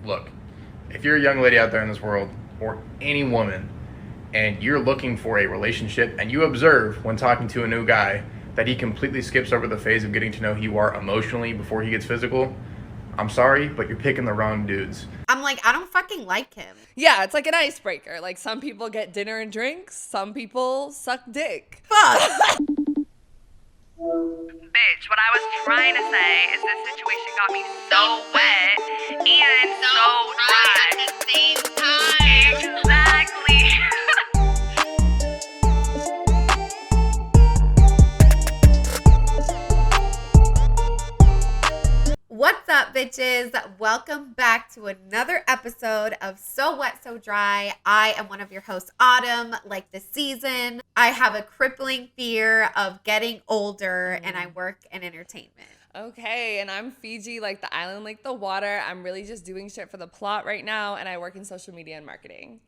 look, if you're a young lady out there in this world, or any woman, and you're looking for a relationship, and you observe when talking to a new guy that he completely skips over the phase of getting to know who you are emotionally before he gets physical, I'm sorry, but you're picking the wrong dudes. I'm like, I don't fucking like him. Yeah, it's like an icebreaker. Like, some people get dinner and drinks, some people suck dick. Fuck. Bitch, what I was trying to say is this situation got me so wet and so dry at the same time. Exactly. What's up, bitches? Welcome back to another episode of So Wet, So Dry. I am one of your hosts, Autumn. Like the season, I have a crippling fear of getting older, and I work in entertainment. Okay, and I'm Fiji, like the island, like the water. I'm really just doing shit for the plot right now, and I work in social media and marketing.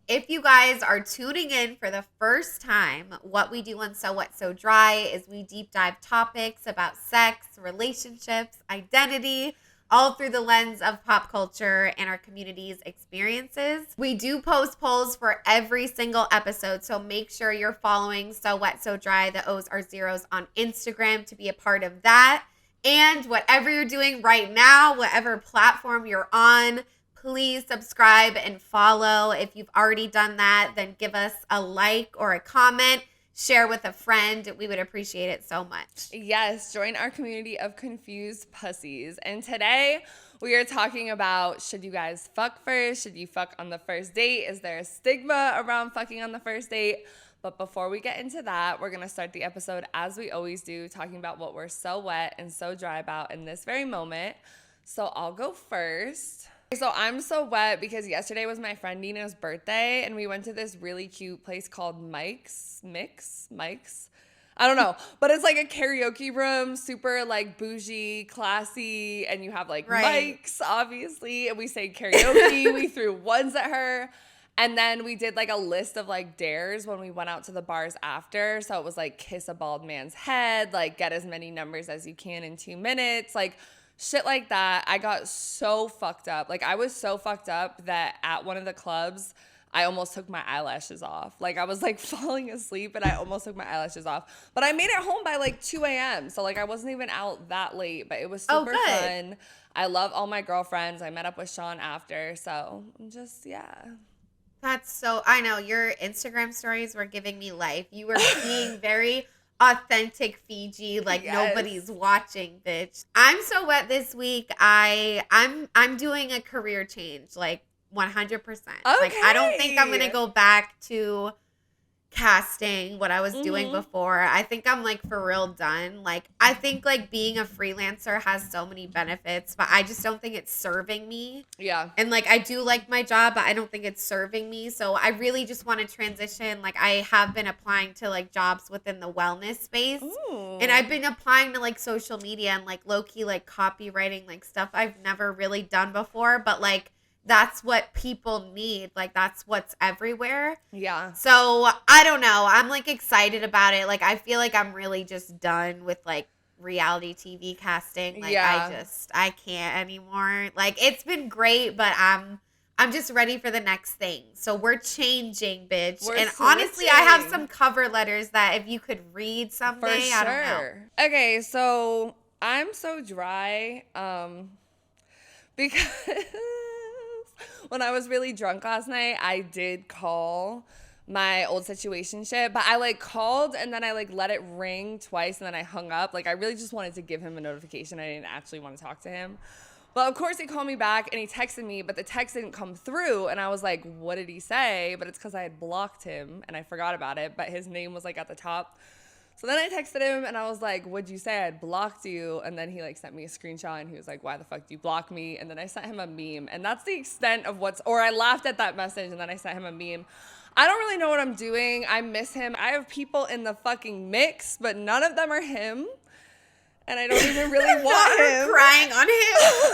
If you guys are tuning in for the first time, what we do on So Wet, So Dry is we deep dive topics about sex, relationships, identity, all through the lens of pop culture and our community's experiences. We do post polls for every single episode, so make sure you're following So Wet, So Dry, the O's are zeros, on Instagram to be a part of that. And whatever you're doing right now, whatever platform you're on, please subscribe and follow. If you've already done that, then give us a like or a comment. Share with a friend. We would appreciate it so much. Yes, join our community of confused pussies. And today we are talking about, should you guys fuck first? Should you fuck on the first date? Is there a stigma around fucking on the first date? But before we get into that, we're going to start the episode as we always do, talking about what we're so wet and so dry about in this very moment. So I'll go first. So I'm so wet because yesterday was my friend Nina's birthday, and we went to this really cute place called Mike's. I don't know, but it's like a karaoke room, super like bougie, classy, and you have like mics, obviously, and we sang karaoke. We threw ones at her, and then we did like a list of like dares when we went out to the bars after. So it was like kiss a bald man's head, like get as many numbers as you can in 2 minutes, like shit like that. I got so fucked up. Like, I was so fucked up that at one of the clubs, I almost took my eyelashes off. Like, I was like falling asleep and I almost took my eyelashes off. But I made it home by like 2 a.m. So like I wasn't even out that late, but it was super fun. I love all my girlfriends. I met up with Sean after. So just, yeah. That's so, I know your Instagram stories were giving me life. You were being very authentic Fiji, like nobody's watching, bitch. I'm so wet this week. I'm doing a career change, like 100%. Like, I don't think I'm gonna go back to casting what I was doing before. I think I'm like for real done. Like, I think like being a freelancer has so many benefits, but I just don't think it's serving me. Yeah. And like, I do like my job, but I don't think it's serving me. So I really just want to transition. Like, I have been applying to like jobs within the wellness space. Ooh. And I've been applying to like social media and like low-key like copywriting, like stuff I've never really done before, but like that's what people need. Like, that's what's everywhere. Yeah. So I don't know. I'm like excited about it. Like, I feel like I'm really just done with like reality TV casting. Like, I can't anymore. Like, it's been great, but I'm just ready for the next thing. So we're changing, bitch. We're and switching. Honestly, I have some cover letters that if you could read someday, For sure. I don't know. Okay, so I'm so dry because when I was really drunk last night, I did call my old situationship, but I like called and then I like let it ring twice and then I hung up. Like, I really just wanted to give him a notification. I didn't actually want to talk to him. But of course he called me back and he texted me, but the text didn't come through. And I was like, what did he say? But it's because I had blocked him and I forgot about it, but his name was like at the top. So then I texted him and I was like, what'd you say? I had blocked you. And then he like sent me a screenshot and he was like, why the fuck do you block me? And then I sent him a meme. And that's the extent of or I laughed at that message and then I sent him a meme. I don't really know what I'm doing. I miss him. I have people in the fucking mix, but none of them are him. And I don't even really want him. Crying on him.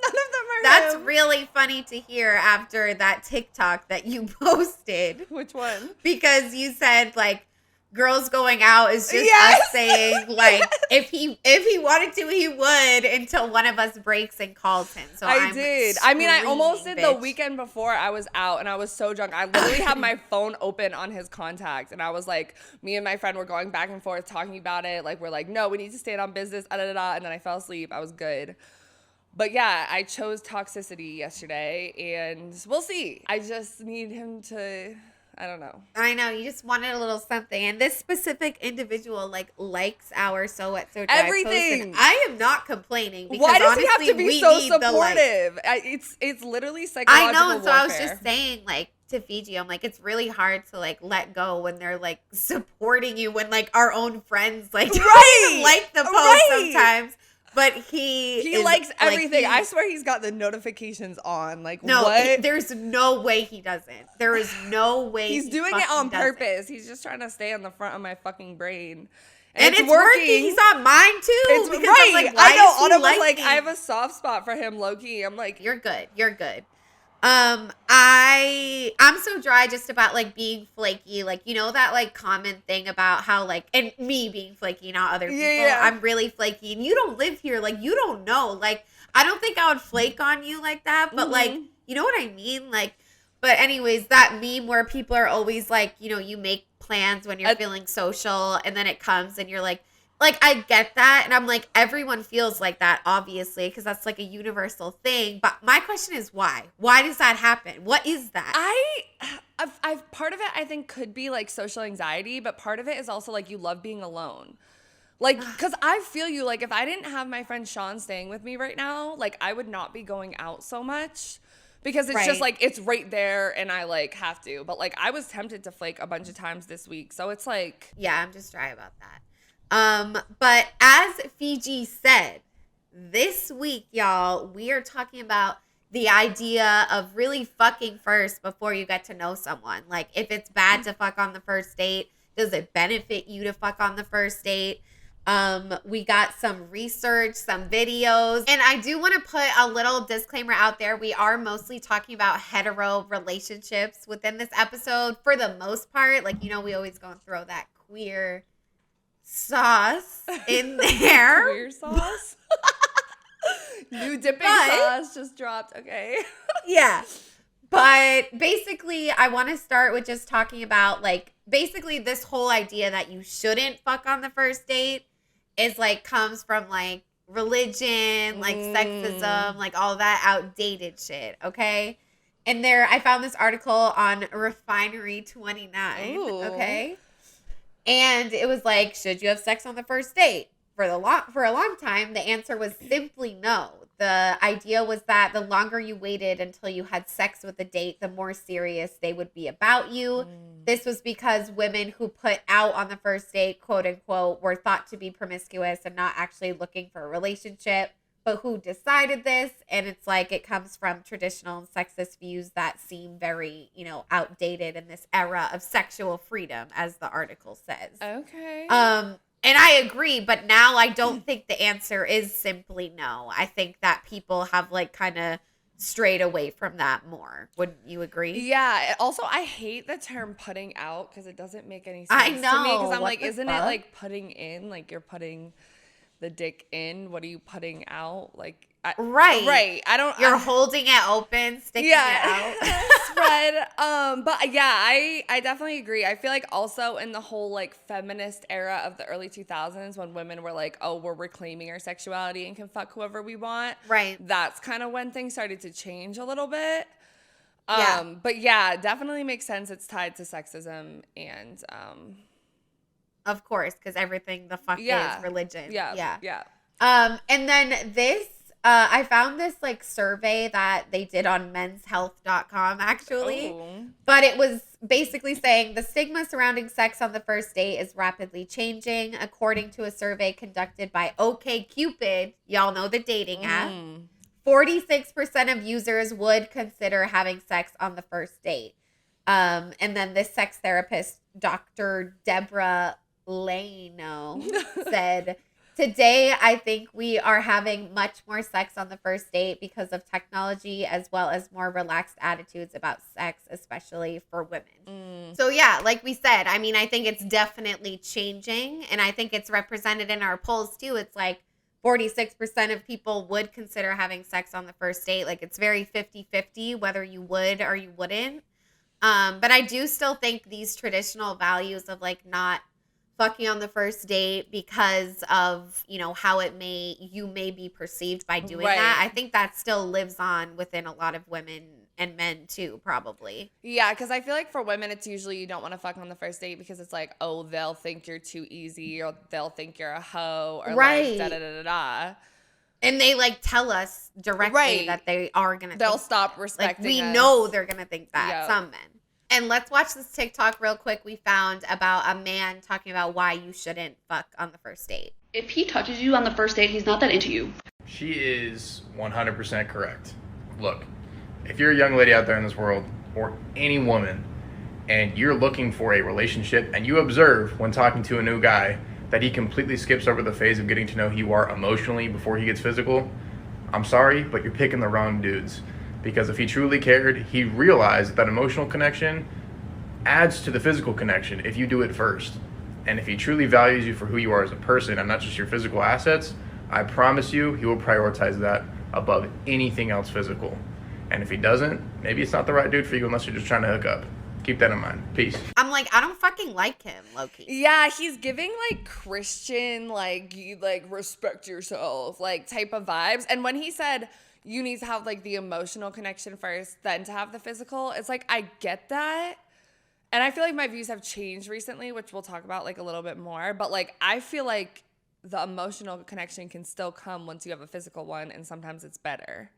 None of them are That's him. really funny to hear after that TikTok that you posted. Which one? Because you said like, girls going out is just us saying like if he wanted to he would until one of us breaks and calls him. So I did. I mean, I almost did the bitch. weekend before. I was out and I was so drunk. I literally had my phone open on his contact and I was like, me and my friend were going back and forth talking about it. Like we're like, no, we need to stand on business. And then I fell asleep. I was good. But yeah, I chose toxicity yesterday and we'll see. I just need him to, I don't know. I know, you just wanted a little something. And this specific individual like likes our So What So Dry everything. post, and I am not complaining because why does honestly, he have to be we so need the, like, supportive? It's literally psychological I know, and so warfare. I was just saying like to Fiji, I'm like, it's really hard to like let go when they're like supporting you when like our own friends like don't even like the post sometimes. But he likes like, everything. I swear he's got the notifications on. Like, no, what? There's no way he doesn't. There is no way He's doing it fucking on doesn't. purpose. He's just trying to stay on the front of my fucking brain. And it's working. He's on mine too. It's because right. I'm like, why I know. is he Autumn was like like, me? I have a soft spot for him, low key. I'm like, You're good. You're good. I'm so dry just about like being flaky. Like, you know that like common thing about how like, and me being flaky, not other people. Yeah. I'm really flaky and you don't live here. Like, you don't know. Like, I don't think I would flake on you like that, but like, you know what I mean? Like, but anyways, that meme where people are always like, you know, you make plans when you're feeling social and then it comes and you're like, I get that. And I'm like, everyone feels like that, obviously, because that's like a universal thing. But my question is why? Why does that happen? What is that? I've part of it I think could be like social anxiety, but part of it is also like you love being alone. Like, because I feel you, like if I didn't have my friend Sean staying with me right now, like I would not be going out so much. Because it's just like, it's right there and I like have to. But like I was tempted to flake a bunch of times this week. So it's like. Yeah, I'm just dry about that. But as Fiji said, this week, y'all, we are talking about the idea of really fucking first before you get to know someone. Like, if it's bad to fuck on the first date, does it benefit you to fuck on the first date? We got some research, some videos, and I do want to put a little disclaimer out there. We are mostly talking about hetero relationships within this episode for the most part. Like, you know, we always gonna throw that queer sauce in there. Queer sauce? New dipping sauce just dropped. Okay. Yeah. But basically, I want to start with just talking about, like, basically this whole idea that you shouldn't fuck on the first date is, like, comes from, like, religion, like, sexism, like, all that outdated shit, okay? And there, I found this article on Refinery 29, okay? And it was like, should you have sex on the first date? For a long time, the answer was simply no. The idea was that the longer you waited until you had sex with the date, the more serious they would be about you. This was because women who put out on the first date, quote unquote, were thought to be promiscuous and not actually looking for a relationship. But who decided this? And it's like it comes from traditional and sexist views that seem very, you know, outdated in this era of sexual freedom, as the article says. Okay. And I agree, but now I don't think the answer is simply no. I think that people have like kind of strayed away from that more. Wouldn't you agree? Yeah. Also, I hate the term putting out because it doesn't make any sense I to me. know. Because I'm What like, the isn't fuck? it like putting in? Like you're putting the dick in. What are you putting out? Like, right. You're holding it open, sticking it out. Spread. But yeah, I definitely agree. I feel like also in the whole like feminist era of the early 2000s when women were like, oh, we're reclaiming our sexuality and can fuck whoever we want. Right. That's kind of when things started to change a little bit. Yeah. But yeah, definitely makes sense. It's tied to sexism and Of course, because everything the fuck is religion. Yeah. And then this, I found this like survey that they did on menshealth.com actually. Ooh. But it was basically saying the stigma surrounding sex on the first date is rapidly changing. According to a survey conducted by OkCupid, y'all know the dating app, 46% of users would consider having sex on the first date. And then this sex therapist, Dr. Deborah Lano, said Today, I think we are having much more sex on the first date because of technology as well as more relaxed attitudes about sex, especially for women. So, yeah, like we said, I mean, I think it's definitely changing. And I think it's represented in our polls, too. It's like 46% of people would consider having sex on the first date. Like, it's very 50-50 whether you would or you wouldn't. But I do still think these traditional values of, like, not fucking on the first date because of, you know, how you may be perceived by doing that. I think that still lives on within a lot of women and men too, probably. Yeah, because I feel like for women, it's usually you don't want to fuck on the first date because it's like, oh, they'll think you're too easy or they'll think you're a hoe or like da-da-da-da-da. And they like tell us directly that they are going to They'll stop respecting we us. know they're going to think that, Yep. some men. And let's watch this TikTok real quick we found about a man talking about why you shouldn't fuck on the first date. If he touches you on the first date, he's not that into you. She is 100% correct. Look, if you're a young lady out there in this world, or any woman, and you're looking for a relationship, and you observe when talking to a new guy that he completely skips over the phase of getting to know who you are emotionally before he gets physical, I'm sorry, but you're picking the wrong dudes. Because if he truly cared, he'd realize that emotional connection adds to the physical connection if you do it first. And if he truly values you for who you are as a person and not just your physical assets, I promise you he will prioritize that above anything else physical. And if he doesn't, maybe it's not the right dude for you unless you're just trying to hook up. Keep that in mind. Peace. I'm like, I don't fucking like him, low-key. Yeah, he's giving like Christian, like, you like respect yourself, like type of vibes. And when he said you need to have like the emotional connection first, then to have the physical, it's like, I get that. And I feel like my views have changed recently, which we'll talk about like a little bit more. But like, I feel like the emotional connection can still come once you have a physical one, and sometimes it's better.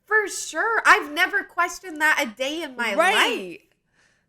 For sure. I've never questioned that a day in my life.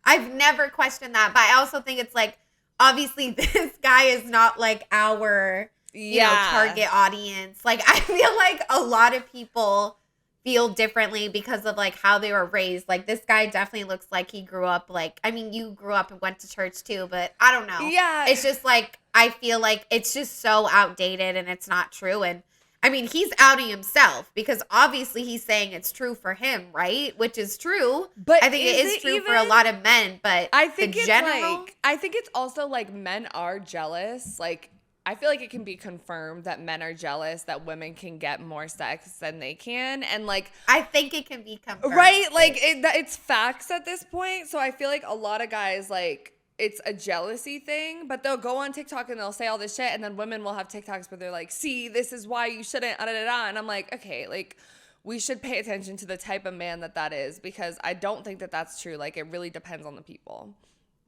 I've never questioned that. But I also think it's like, obviously this guy is not like our, you know, target audience. Like, I feel like a lot of people feel differently because of like how they were raised. Like, this guy definitely looks like he grew up like, I mean, you grew up and went to church too, but I don't know. Yeah. It's just like, I feel like it's just so outdated and it's not true. And I mean, he's outing himself because obviously he's saying it's true for him, right? Which is true. But I think it is true for a lot of men, but I think the it's general, like, I think it's also like men are jealous. Like, I feel like it can be confirmed that men are jealous that women can get more sex than they can. And like, I think it can be confirmed. right? Like it's facts at this point. So I feel like a lot of guys, like, it's a jealousy thing, but they'll go on TikTok and they'll say all this shit. And then women will have TikToks where they're like, see, this is why you shouldn't, And I'm like, okay, like, we should pay attention to the type of man that is, because I don't think that that's true. Like, it really depends on the people.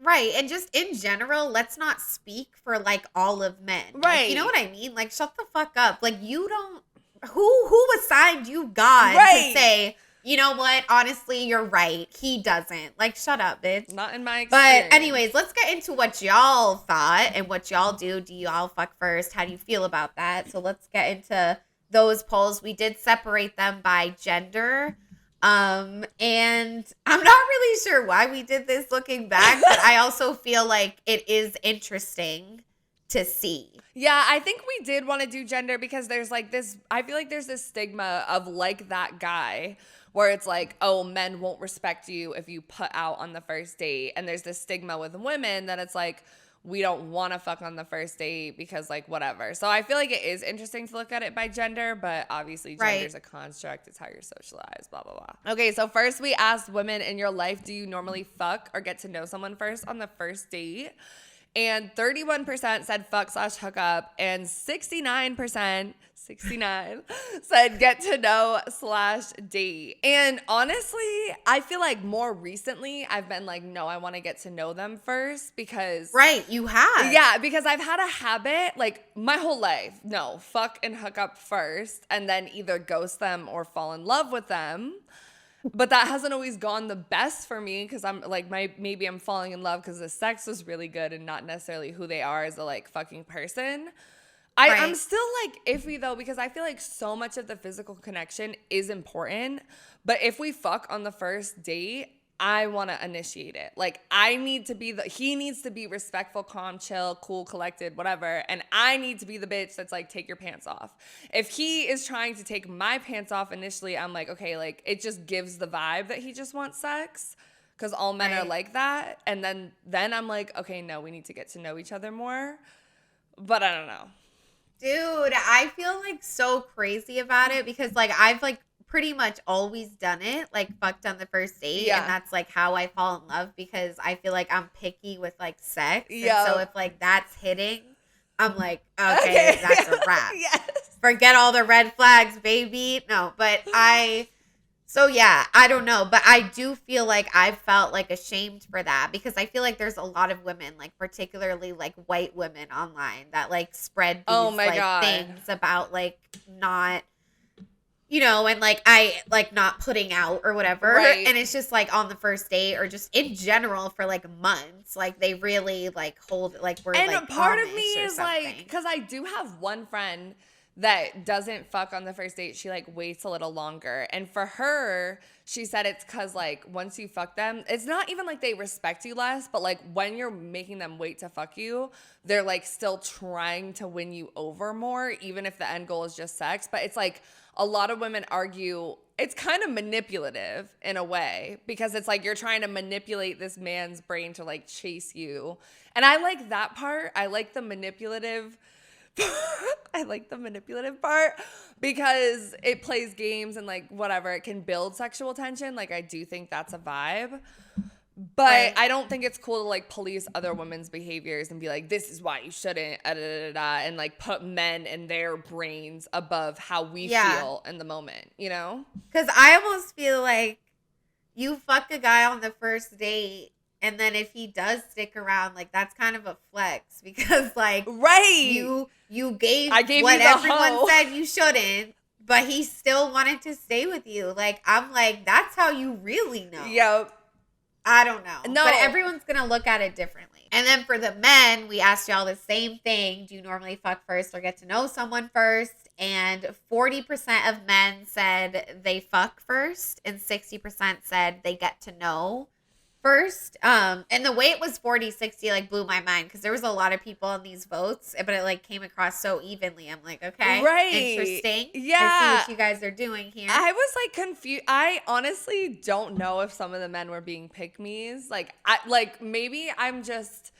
Right. And just in general, let's not speak for like all of men. Right. Like, you know what I mean? Like, shut the fuck up. Like, you don't, who assigned you God Right. to say, you know what? Honestly, you're right. He doesn't. Like, shut up, bitch. Not in my experience. But anyways, let's get into what y'all thought and what y'all do. Do y'all fuck first? How do you feel about that? So let's get into those polls. We did separate them by gender. And I'm not really sure why we did this looking back, but I also feel like it is interesting to see. Yeah, I think we did want to do gender because there's like this, I feel like there's this stigma of like that guy where it's like, oh, men won't respect you if you put out on the first date. And there's this stigma with women that it's like, we don't want to fuck on the first date because like whatever. So I feel like it is interesting to look at it by gender, but obviously gender's a construct. It's how you're socialized, blah, blah, blah. Okay, so first we asked women in your life, do you normally fuck or get to know someone first on the first date? And 31% said fuck/hookup, and 69% said get to know/date. And honestly, I feel like more recently I've been like, no, I want to get to know them first because. Right, you have. Yeah, because I've had a habit like my whole life. No, fuck and hook up first and then either ghost them or fall in love with them. But that hasn't always gone the best for me because I'm like, maybe I'm falling in love because the sex was really good and not necessarily who they are as a like fucking person. I'm still like iffy though because I feel like so much of the physical connection is important. But if we fuck on the first date, I want to initiate it. Like, he needs to be respectful, calm, chill, cool, collected, whatever. And I need to be the bitch that's like, take your pants off. If he is trying to take my pants off initially, I'm like, okay, like, it just gives the vibe that he just wants sex. Because all men are like that. And then I'm like, okay, no, we need to get to know each other more. But I don't know. Dude, I feel like so crazy about it because like I've like pretty much always done it, like fucked on the first date. Yeah. And that's like how I fall in love because I feel like I'm picky with like sex. Yeah. And so if like that's hitting, I'm like, okay. That's a wrap. Yes. Forget all the red flags, baby. No, but so yeah, I don't know. But I do feel like I felt like ashamed for that because I feel like there's a lot of women, like particularly like white women online that like spread these God. things about like not, you know, and like I like not putting out or whatever. Right. And it's just like on the first date or just in general for like months. Like they really like hold like we're and like part of Amish me or is something. like, because I do have one friend that doesn't fuck on the first date. She like waits a little longer. And for her, she said it's because like once you fuck them, it's not even like they respect you less, but like when you're making them wait to fuck you, they're like still trying to win you over more, even if the end goal is just sex. But it's like a lot of women argue it's kind of manipulative in a way because it's like you're trying to manipulate this man's brain to like chase you. And I like that part. I like the manipulative part because it plays games and like whatever, it can build sexual tension. Like I do think that's a vibe. But Right. I don't think it's cool to like police other women's behaviors and be like, this is why you shouldn't, and like put men and their brains above how we feel in the moment, you know? Because I almost feel like you fuck a guy on the first date, and then if he does stick around, like that's kind of a flex because like Right. you gave I gave what you the everyone hoe. said you shouldn't, but he still wanted to stay with you. Like I'm like, that's how you really know. Yep. I don't know. No. But everyone's going to look at it differently. And then for the men, we asked y'all the same thing. Do you normally fuck first or get to know someone first? And 40% of men said they fuck first and 60% said they get to know first. And the way it was 40-60 like blew my mind because there was a lot of people on these votes, but it like came across so evenly. I'm like, okay, Right. interesting. Yeah. I see what you guys are doing here. I was like confused. I honestly don't know if some of the men were being pick-me's. Like maybe I'm just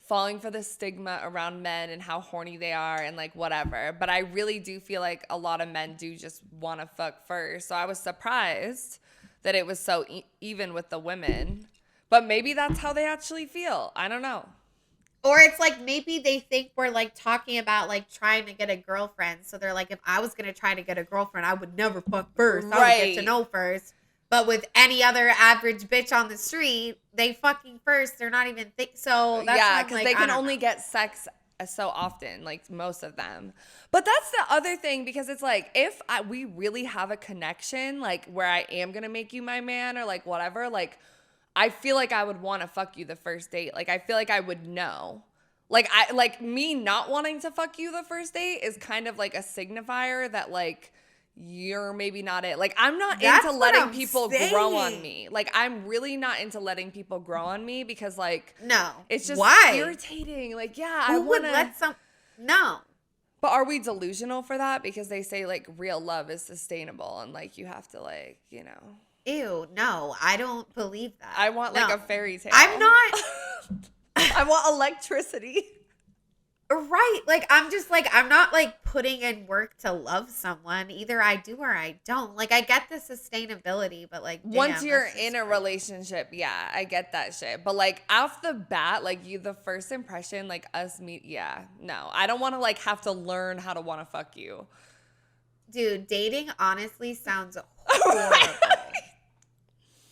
falling for the stigma around men and how horny they are and like whatever. But I really do feel like a lot of men do just want to fuck first. So I was surprised that it was so even with the women. But maybe that's how they actually feel. I don't know. Or it's like maybe they think we're like talking about like trying to get a girlfriend. So they're like, if I was going to try to get a girlfriend, I would never fuck first. I would get to know first. But with any other average bitch on the street, they fucking first. They're not even so that's yeah, because because they can only get sex so often, like most of them. But that's the other thing because it's like if we really have a connection, like where I am going to make you my man or like whatever, like I feel like I would want to fuck you the first date. Like I feel like I would know. Like me not wanting to fuck you the first date is kind of like a signifier that like you're maybe not it. Like I'm not That's into what letting I'm people saying. grow on me. Like I'm really not into letting people grow on me because like no. it's just Why? irritating. Like yeah, Who I would wanna let some no. But are we delusional for that? Because they say like real love is sustainable and like you have to like, you know. Ew, no, I don't believe that. I want like No. a fairy tale. I'm not I want electricity. right. Like I'm just like I'm not like putting in work to love someone. Either I do or I don't. Like I get the sustainability, but like Once damn, you're that's just in a crazy. relationship, yeah, I get that shit. But like off the bat, like the first impression, like us meet, yeah, no, I don't want to like have to learn how to want to fuck you. Dude, dating honestly sounds horrible.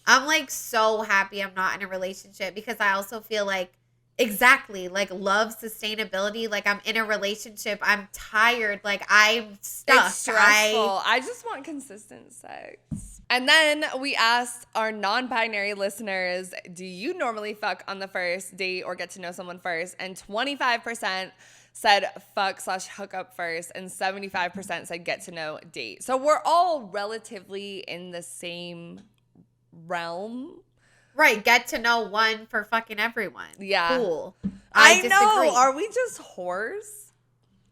I'm like so happy I'm not in a relationship because I also feel like exactly like love sustainability. Like I'm in a relationship. I'm tired. Like I'm stuck. It's stressful. I just want consistent sex. And then we asked our non-binary listeners, do you normally fuck on the first date or get to know someone first? And 25% said fuck/hookup first, and 75% said get to know date. So we're all relatively in the same realm. Right, get to know one for fucking everyone. Yeah. Cool. I disagree. know. Are we just whores?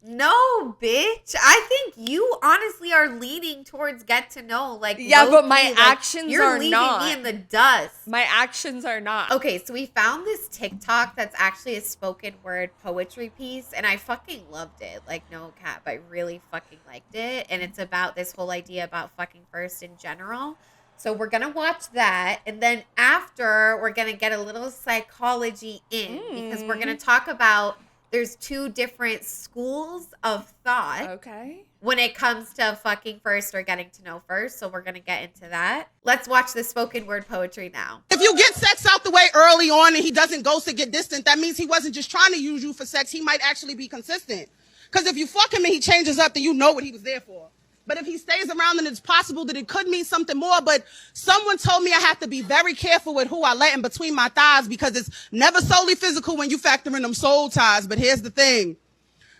No, bitch. I think you honestly are leaning towards get to know. Like, Yeah, but my low-key, actions you're are leaving not. me in the dust. My actions are not. Okay, so we found this TikTok that's actually a spoken word poetry piece, and I fucking loved it. Like, no cap, I really fucking liked it. And it's about this whole idea about fucking first in general. So we're going to watch that. And then after, we're going to get a little psychology in because we're going to talk about there's two different schools of thought. Okay. When it comes to fucking first or getting to know first. So we're going to get into that. Let's watch the spoken word poetry now. If you get sex out the way early on and he doesn't ghost or get distant, that means he wasn't just trying to use you for sex. He might actually be consistent. Because if you fuck him and he changes up, then you know what he was there for. But if he stays around, then it's possible that it could mean something more. But someone told me I have to be very careful with who I let in between my thighs because it's never solely physical when you factor in them soul ties. But here's the thing.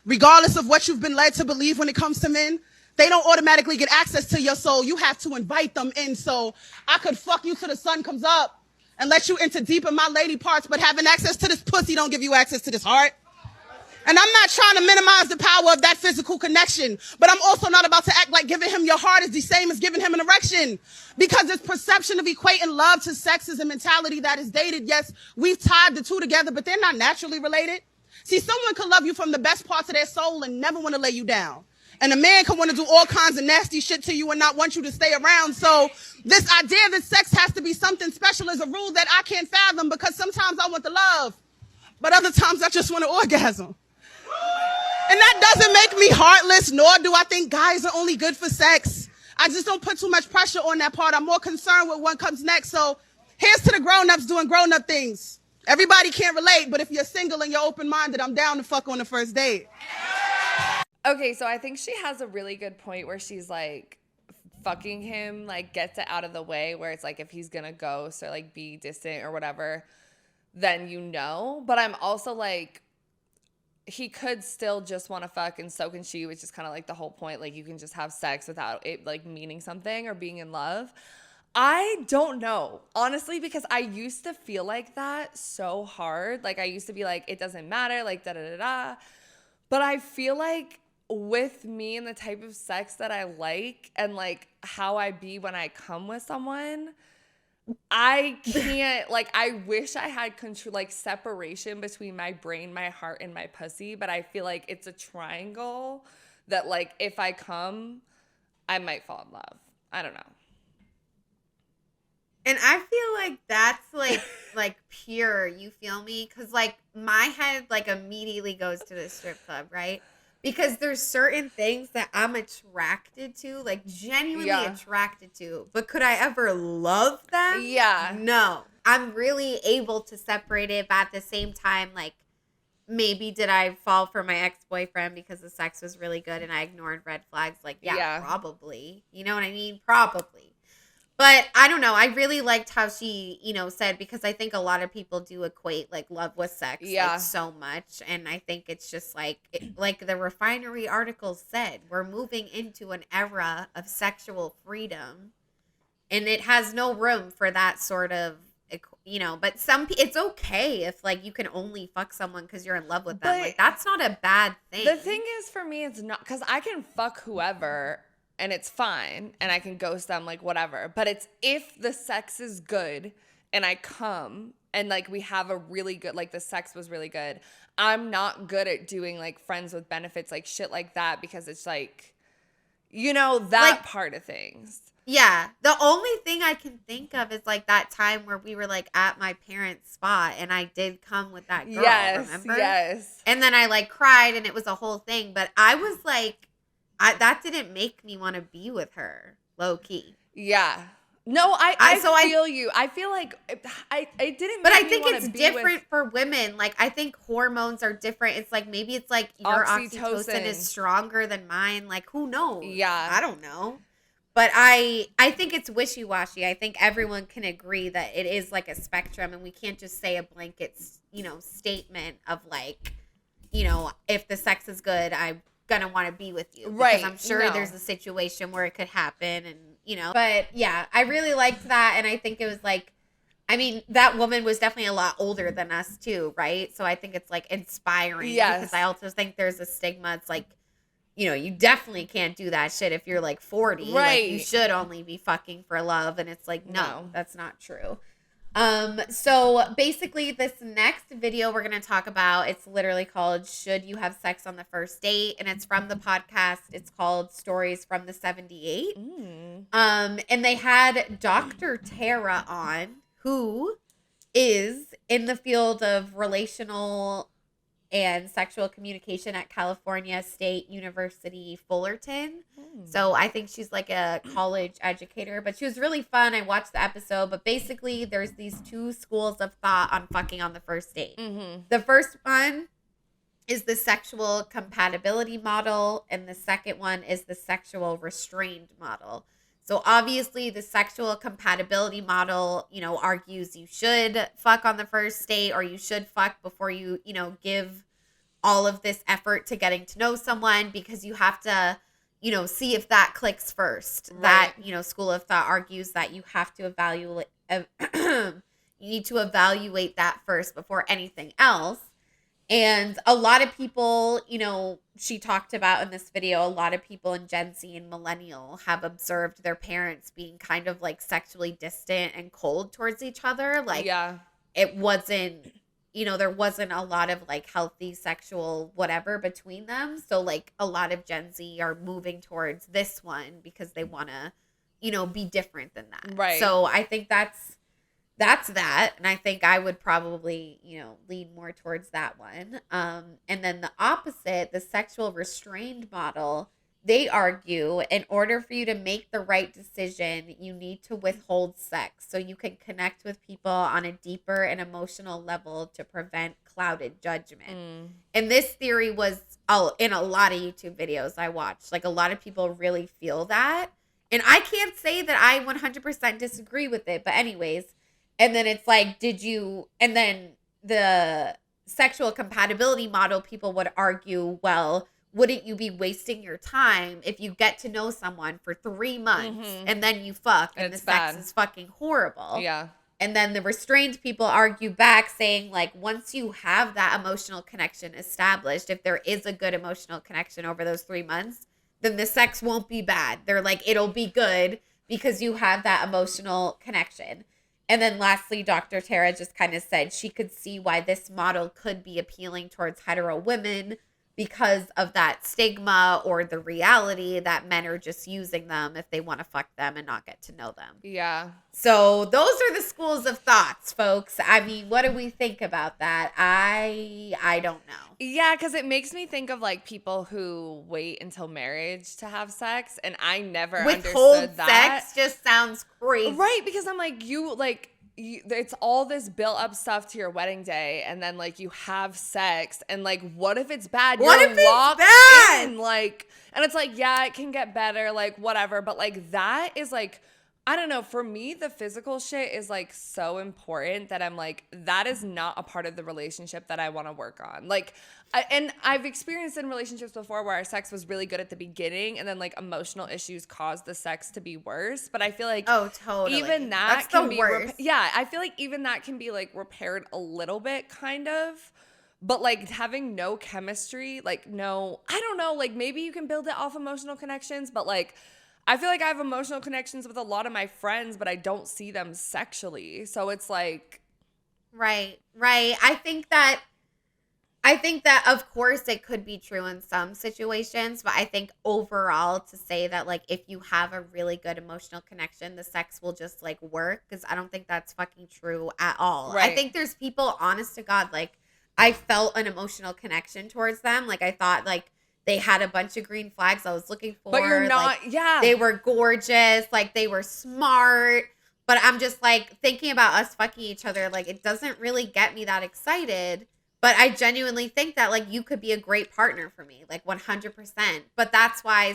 Regardless of what you've been led to believe when it comes to men, they don't automatically get access to your soul. You have to invite them in. So I could fuck you till the sun comes up and let you into deep in my lady parts, but having access to this pussy don't give you access to this heart. And I'm not trying to minimize the power of that physical connection, but I'm also not about to act like giving him your heart is the same as giving him an erection. Because this perception of equating love to sex is a mentality that is dated. Yes, we've tied the two together, but they're not naturally related. See, someone could love you from the best parts of their soul and never want to lay you down. And a man can want to do all kinds of nasty shit to you and not want you to stay around. So this idea that sex has to be something special is a rule that I can't fathom because sometimes I want the love, but other times I just want an orgasm. And that doesn't make me heartless, nor do I think guys are only good for sex. I just don't put too much pressure on that part. I'm more concerned with what comes next. So here's to the grown-ups doing grown-up things. Everybody can't relate, but if you're single and you're open-minded, I'm down to fuck on the first date. Okay, so I think she has a really good point where she's like, fucking him, like, gets it out of the way, where it's like, if he's gonna ghost or like be distant or whatever, then you know. But I'm also like, he could still just want to fuck, and so can she, which is kind of like the whole point. Like, you can just have sex without it like meaning something or being in love. I don't know, honestly, because I used to feel like that so hard. Like, I used to be like, it doesn't matter, like, da-da-da-da. But I feel like with me and the type of sex that I like and, like, how I be when I come with someone, I can't, like, I wish I had control, like, separation between my brain, my heart, and my pussy. But I feel like it's a triangle that, like, if I come, I might fall in love. I don't know. And I feel like that's like pure, you feel me? Because like my head like immediately goes to the strip club, right? Because there's certain things that I'm attracted to, like genuinely attracted to. But could I ever love them? Yeah. No. I'm really able to separate it, but at the same time, like maybe did I fall for my ex-boyfriend because the sex was really good and I ignored red flags? Like, yeah. Probably. You know what I mean? Probably. But I don't know. I really liked how she, said, because I think a lot of people do equate like love with sex like, so much. And I think it's just like the Refinery article said, we're moving into an era of sexual freedom. And it has no room for that sort of, but it's okay if like you can only fuck someone because you're in love with them. Like that's not a bad thing. The thing is for me, it's not, because I can fuck whoever and it's fine, and I can ghost them, like, whatever. But it's if the sex is good, and I come, and, like, we have a really good, like, the sex was really good. I'm not good at doing, like, friends with benefits, like, shit like that, because it's, like, that like, part of things. Yeah. The only thing I can think of is, like, that time where we were, like, at my parents' spot, and I did come with that girl, remember? Yes. And then I, like, cried, and it was a whole thing. But I was, like, that didn't make me want to be with her, low key. Yeah. No, I feel you. I feel like I didn't. But I think it's different for women. Like I think hormones are different. It's like maybe it's like your oxytocin is stronger than mine. Like who knows? Yeah, I don't know. But I think it's wishy-washy. I think everyone can agree that it is like a spectrum, and we can't just say a blanket, statement of like, if the sex is good, I'm gonna want to be with you, because right? I'm sure there's a situation where it could happen, and but yeah, I really liked that, and I think it was like I mean, that woman was definitely a lot older than us too, right? So I think it's like inspiring. Yes. Because I also think there's a stigma. It's like, you know, you definitely can't do that shit if you're like 40. Like, you Right. should only be fucking for love. And it's like, no, No. that's not true. So basically this next video we're going to talk about, it's literally called Should You Have Sex on the First Date? And it's from the podcast. It's called Stories from the 78. And they had Dr. Tara on, who is in the field of relational and sexual communication at California State University, Fullerton. So I think she's like a college educator, but she was really fun. I watched the episode, but basically there's these two schools of thought on fucking on the first date. The first one is the sexual compatibility model, and the second one is the sexual restrained model. So obviously the sexual compatibility model, you know, argues you should fuck on the first date, or you should fuck before you, you know, give all of this effort to getting to know someone, because you have to, you know, see if that clicks first. Right. That, you know, school of thought argues that you have to evaluate, you need to evaluate that first before anything else. And a lot of people, you know, she talked about in this video, a lot of people in Gen Z and millennial have observed their parents being kind of like sexually distant and cold towards each other. Like, Yeah. it wasn't, you know, there wasn't a lot of like healthy sexual whatever between them. So like a lot of Gen Z are moving towards this one because they want to, you know, be different than that. Right. So I think that's that. And I think I would probably, you know, lean more towards that one. And then the opposite, the sexual restrained model, they argue in order for you to make the right decision, you need to withhold sex so you can connect with people on a deeper and emotional level to prevent clouded judgment. And this theory was in a lot of YouTube videos I watched. Like, a lot of people really feel that. And I can't say that I 100% disagree with it. But anyways, and then it's like, and then the sexual compatibility model, people would argue, well, wouldn't you be wasting your time if you get to know someone for 3 months and then you fuck and It's the sex bad. is fucking horrible? Yeah. And then the restrained people argue back, saying like, once you have that emotional connection established, if there is a good emotional connection over those 3 months, then the sex won't be bad. They're like, it'll be good because you have that emotional connection. And then lastly, Dr. Tara just kind of said she could see why this model could be appealing towards hetero women because of that stigma or the reality that men are just using them if they want to fuck them and not get to know them. Yeah. So those are the schools of thoughts, folks. I mean, what do we think about that? I don't know. Yeah, because it makes me think of like people who wait until marriage to have sex, and I never Withhold understood that. sex just sounds crazy. Right, because I'm like, it's all this built up stuff to your wedding day, and then like you have sex, and like, what if it's bad? What You're if it's locked bad? in, like, and it's like, yeah, it can get better, like whatever, but like that is like, I don't know. For me, the physical shit is like so important that I'm like, that is not a part of the relationship that I want to work on. Like, and I've experienced in relationships before where our sex was really good at the beginning, and then like emotional issues caused the sex to be worse. But I feel like, Oh, totally. even that That's can the be worst. yeah, I feel like even that can be like repaired a little bit, kind of. But like having no chemistry, like no, I don't know, like maybe you can build it off emotional connections, but like I feel like I have emotional connections with a lot of my friends, but I don't see them sexually. So it's like, Right. I think that of course it could be true in some situations, but I think overall to say that like if you have a really good emotional connection, the sex will just like work, because I don't think that's fucking true at all. Right. I think there's people, honest to God, like I felt an emotional connection towards them. Like I thought like they had a bunch of green flags I was looking for. but you're not, like, yeah. They were gorgeous, like they were smart. But I'm just like thinking about us fucking each other, like it doesn't really get me that excited. But I genuinely think that like you could be a great partner for me, like 100%. But that's why,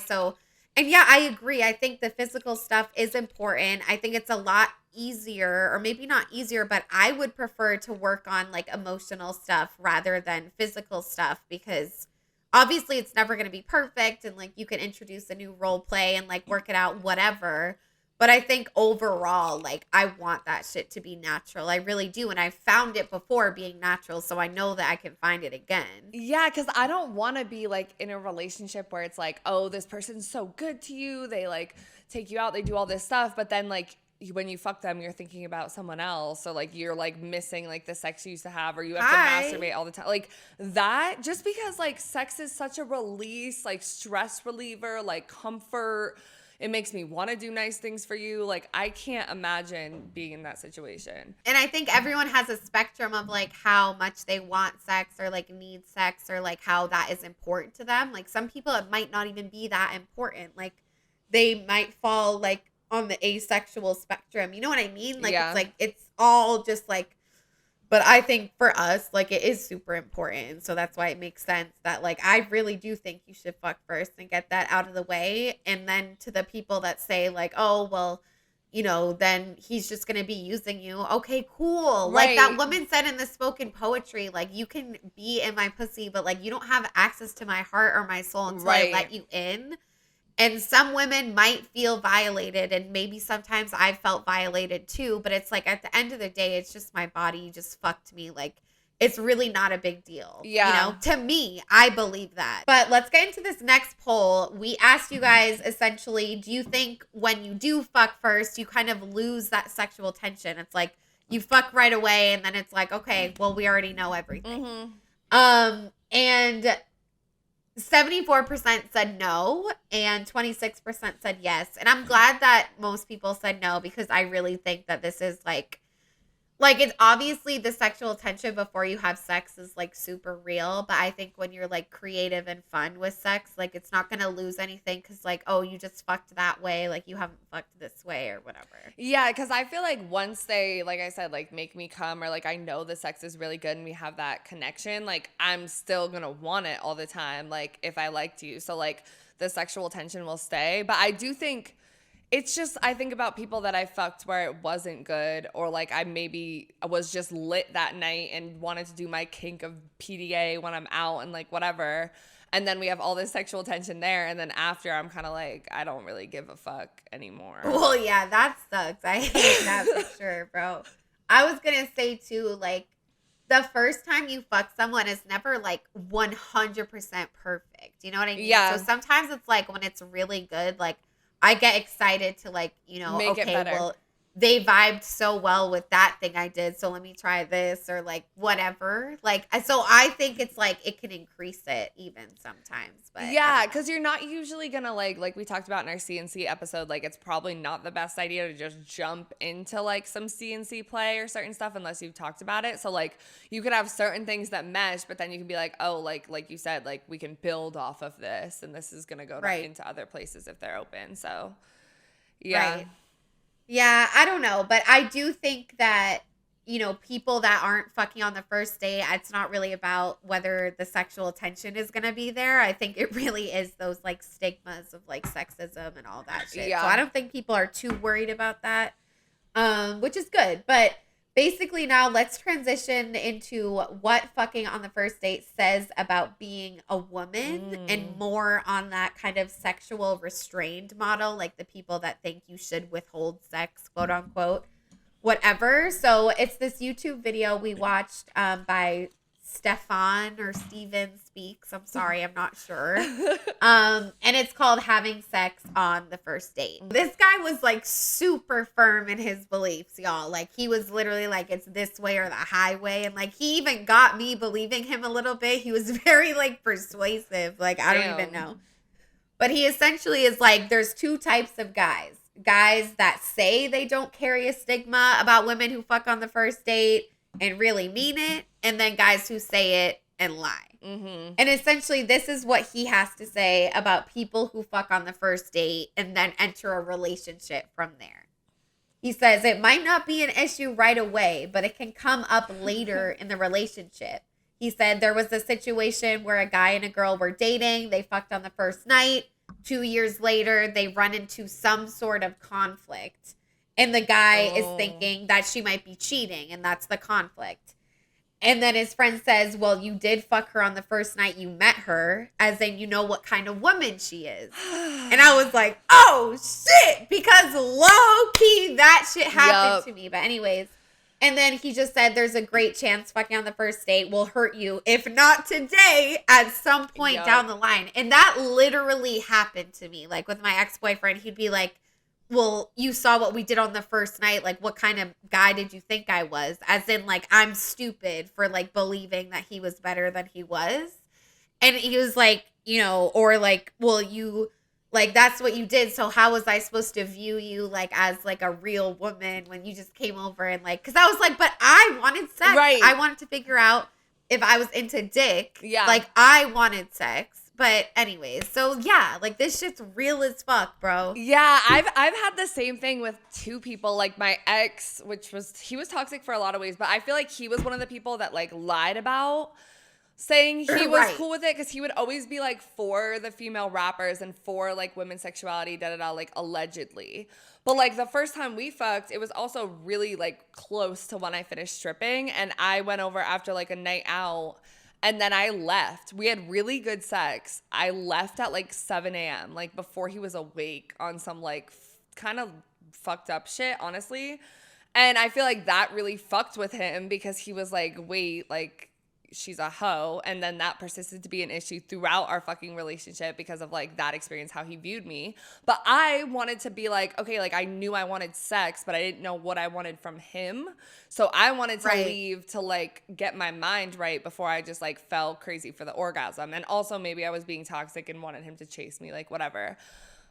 and yeah, I agree. I think the physical stuff is important. I think it's a lot easier, or maybe not easier, but I would prefer to work on like emotional stuff rather than physical stuff, because obviously it's never going to be perfect, and like you can introduce a new role play and like work it out, whatever. But I think overall, like, I want that shit to be natural. I really do. And I found it before being natural, so I know that I can find it again. Yeah, because I don't want to be like in a relationship where it's like, oh, this person's so good to you. They like take you out, they do all this stuff. But then like when you fuck them, you're thinking about someone else. So like you're like missing like the sex you used to have, or you have to masturbate all the time. Like that, just because like sex is such a release, like stress reliever, like comfort. It makes me want to do nice things for you. Like, I can't imagine being in that situation. And I think everyone has a spectrum of like how much they want sex or like need sex or like how that is important to them. Like some people, it might not even be that important. Like they might fall like on the asexual spectrum. You know what I mean? Like it's like it's all just like, but I think for us, like it is super important. So that's why it makes sense that like I really do think you should fuck first and get that out of the way. And then to the people that say like, oh, well, you know, then he's just going to be using you. Okay, cool. Right. Like that woman said in the spoken poetry, like you can be in my pussy, but like you don't have access to my heart or my soul until I let you in. And some women might feel violated, and maybe sometimes I felt violated too, but it's like at the end of the day, it's just my body. You just fucked me. Like, it's really not a big deal. Yeah. You know, to me, I believe that. But let's get into this next poll. We asked you guys essentially, do you think when you do fuck first, you kind of lose that sexual tension? It's like you fuck right away, and then it's like, okay, well, we already know everything. And 74% said no and 26% said yes. And I'm glad that most people said no, because I really think that this is like it's obviously the sexual tension before you have sex is like super real. But I think when you're like creative and fun with sex, like it's not going to lose anything because like, oh, you just fucked that way. Like you haven't fucked this way or whatever. Yeah, because I feel like once they, like I said, like make me come, or like I know the sex is really good and we have that connection, like I'm still going to want it all the time. Like if I liked you. So like the sexual tension will stay. But I do think it's just, I think about people that I fucked where it wasn't good, or like I was just lit that night and wanted to do my kink of PDA when I'm out and like whatever. And then we have all this sexual tension there. And then after I'm kind of like, I don't really give a fuck anymore. Well, yeah, that sucks. I hate that for sure, bro. I was going to say too, like the first time you fuck someone is never like 100% perfect. You know what I mean? Yeah. So sometimes it's like when it's really good, like I get excited to like, you know, Make it okay, better. well, they vibed so well with that thing I did, so let me try this or like whatever. Like, so I think it's like it can increase it even sometimes. But yeah, because you're not usually gonna like we talked about in our CNC episode, like it's probably not the best idea to just jump into like some CNC play or certain stuff unless you've talked about it. So like you could have certain things that mesh, but then you can be like, oh, like you said, like we can build off of this, and this is gonna go into other places if they're open. So yeah. Right. Yeah, I don't know, but I do think that, you know, people that aren't fucking on the first date, it's not really about whether the sexual tension is going to be there. I think it really is those like stigmas of like sexism and all that shit. Yeah. So I don't think people are too worried about that, which is good. But basically now let's transition into what fucking on the first date says about being a woman and more on that kind of sexual restrained model, like the people that think you should withhold sex, quote unquote, whatever. So it's this YouTube video we watched by Stefan or Steven Speaks. I'm sorry, I'm not sure. And it's called Having Sex on the First Date. This guy was like super firm in his beliefs, y'all. Like he was literally like, it's this way or the highway. And like he even got me believing him a little bit. He was very like persuasive. Like I don't even know. But he essentially is like, there's two types of guys. Guys that say they don't carry a stigma about women who fuck on the first date and really mean it, and then guys who say it and lie. And essentially this is what he has to say about people who fuck on the first date and then enter a relationship from there. He says it might not be an issue right away, but it can come up later in the relationship. He said there was a situation where a guy and a girl were dating. They fucked on the first night. 2 years later, they run into some sort of conflict. And the guy is thinking that she might be cheating, and that's the conflict. And then his friend says, well, you did fuck her on the first night you met her, as in you know what kind of woman she is. And I was like, oh, shit, because low-key that shit happened to me. But anyways, and then he just said there's a great chance fucking on the first date will hurt you, if not today, at some point down the line. And that literally happened to me. Like with my ex-boyfriend, he'd be like, well, you saw what we did on the first night. Like, what kind of guy did you think I was? As in, like, I'm stupid for, like, believing that he was better than he was. And he was like, you know, or like, well, you, like, that's what you did. So how was I supposed to view you, like, as, like, a real woman when you just came over and, like, because I was like, but I wanted sex. Right. I wanted to figure out if I was into dick. Yeah. Like, I wanted sex. But anyways, so yeah, like this shit's real as fuck, bro. Yeah, I've had the same thing with two people. Like my ex, he was toxic for a lot of ways, but I feel like he was one of the people that like lied about saying he was cool with it, because he would always be like for the female rappers and for like women's sexuality, like allegedly. But like the first time we fucked, it was also really like close to when I finished stripping, and I went over after like a night out. And then I left. We had really good sex. I left at like 7 a.m., like before he was awake on some like kind of fucked up shit, honestly. And I feel like that really fucked with him, because he was like, wait, like she's a hoe. And then that persisted to be an issue throughout our fucking relationship because of like that experience, how he viewed me. But I wanted to be like, okay, like I knew I wanted sex, but I didn't know what I wanted from him. So I wanted to leave to like get my mind right before I just like fell crazy for the orgasm. And also maybe I was being toxic and wanted him to chase me, like whatever.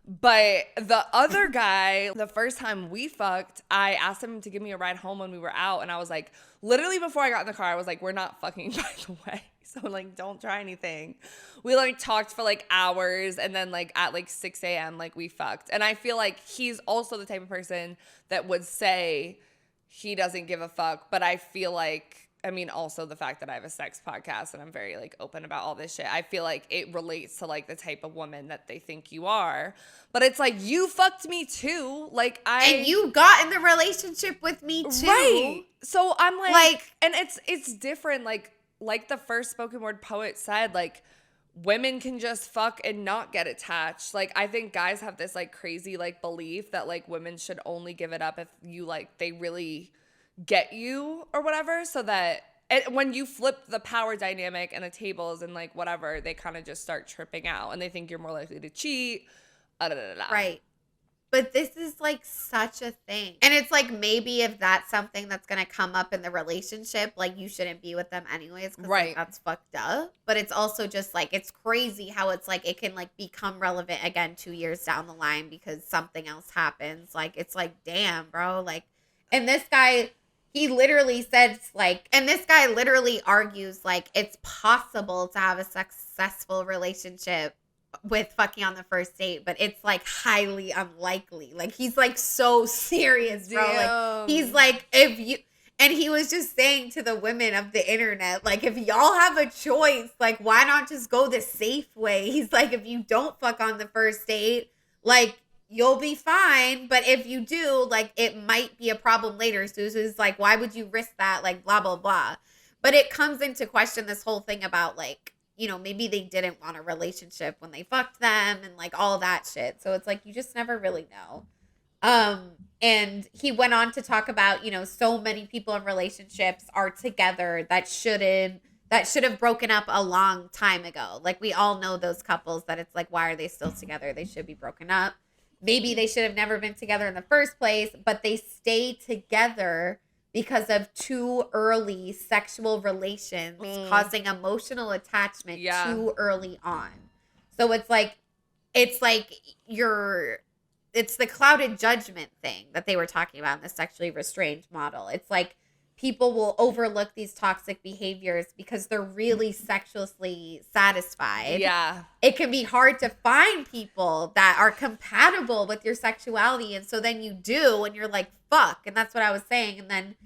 But the other guy, the first time we fucked, I asked him to give me a ride home when we were out. And I was like, literally before I got in the car, I was like, we're not fucking, by the way. So like, don't try anything. We like talked for like hours. And then like at like 6 a.m., like we fucked. And I feel like he's also the type of person that would say he doesn't give a fuck. But I feel like, I mean, also the fact that I have a sex podcast and I'm very like open about all this shit, I feel like it relates to like the type of woman that they think you are. But it's like, you fucked me too. And you got in the relationship with me too. Right. So I'm like, and it's different. Like the first spoken word poet said, like, women can just fuck and not get attached. Like, I think guys have this like crazy like belief that like women should only give it up if you like, they really get you or whatever, so that when you flip the power dynamic and the tables and like whatever, they kind of just start tripping out and they think you're more likely to cheat. Right. But this is like such a thing. And it's like, maybe if that's something that's going to come up in the relationship, like you shouldn't be with them anyways. Right. Like, that's fucked up. But it's also just like, it's crazy how it's like, it can like become relevant again 2 years down the line because something else happens. Like, it's like, damn, bro. Like, and this guy, he literally says like, and this guy literally argues like it's possible to have a successful relationship with fucking on the first date, but it's like highly unlikely. Like he's like so serious, bro. Damn. Like he's like, if you, and he was just saying to the women of the internet, like if y'all have a choice, like why not just go the safe way? He's like, if you don't fuck on the first date, like you'll be fine. But if you do, like, it might be a problem later. So it's like, why would you risk that? Like, blah, blah, blah. But it comes into question this whole thing about, like, you know, maybe they didn't want a relationship when they fucked them and, like, all that shit. So it's like, you just never really know. And he went on to talk about, you know, so many people in relationships are together that should have broken up a long time ago. Like, we all know those couples that it's like, why are they still together? They should be broken up. Maybe they should have never been together in the first place, but they stay together because of too early sexual relations causing emotional attachment too early on. So it's the clouded judgment thing that they were talking about in the sexually restrained model. It's like people will overlook these toxic behaviors because they're really sexually satisfied. Yeah. It can be hard to find people that are compatible with your sexuality. And so then you do, and you're like, fuck. And that's what I was saying. And then,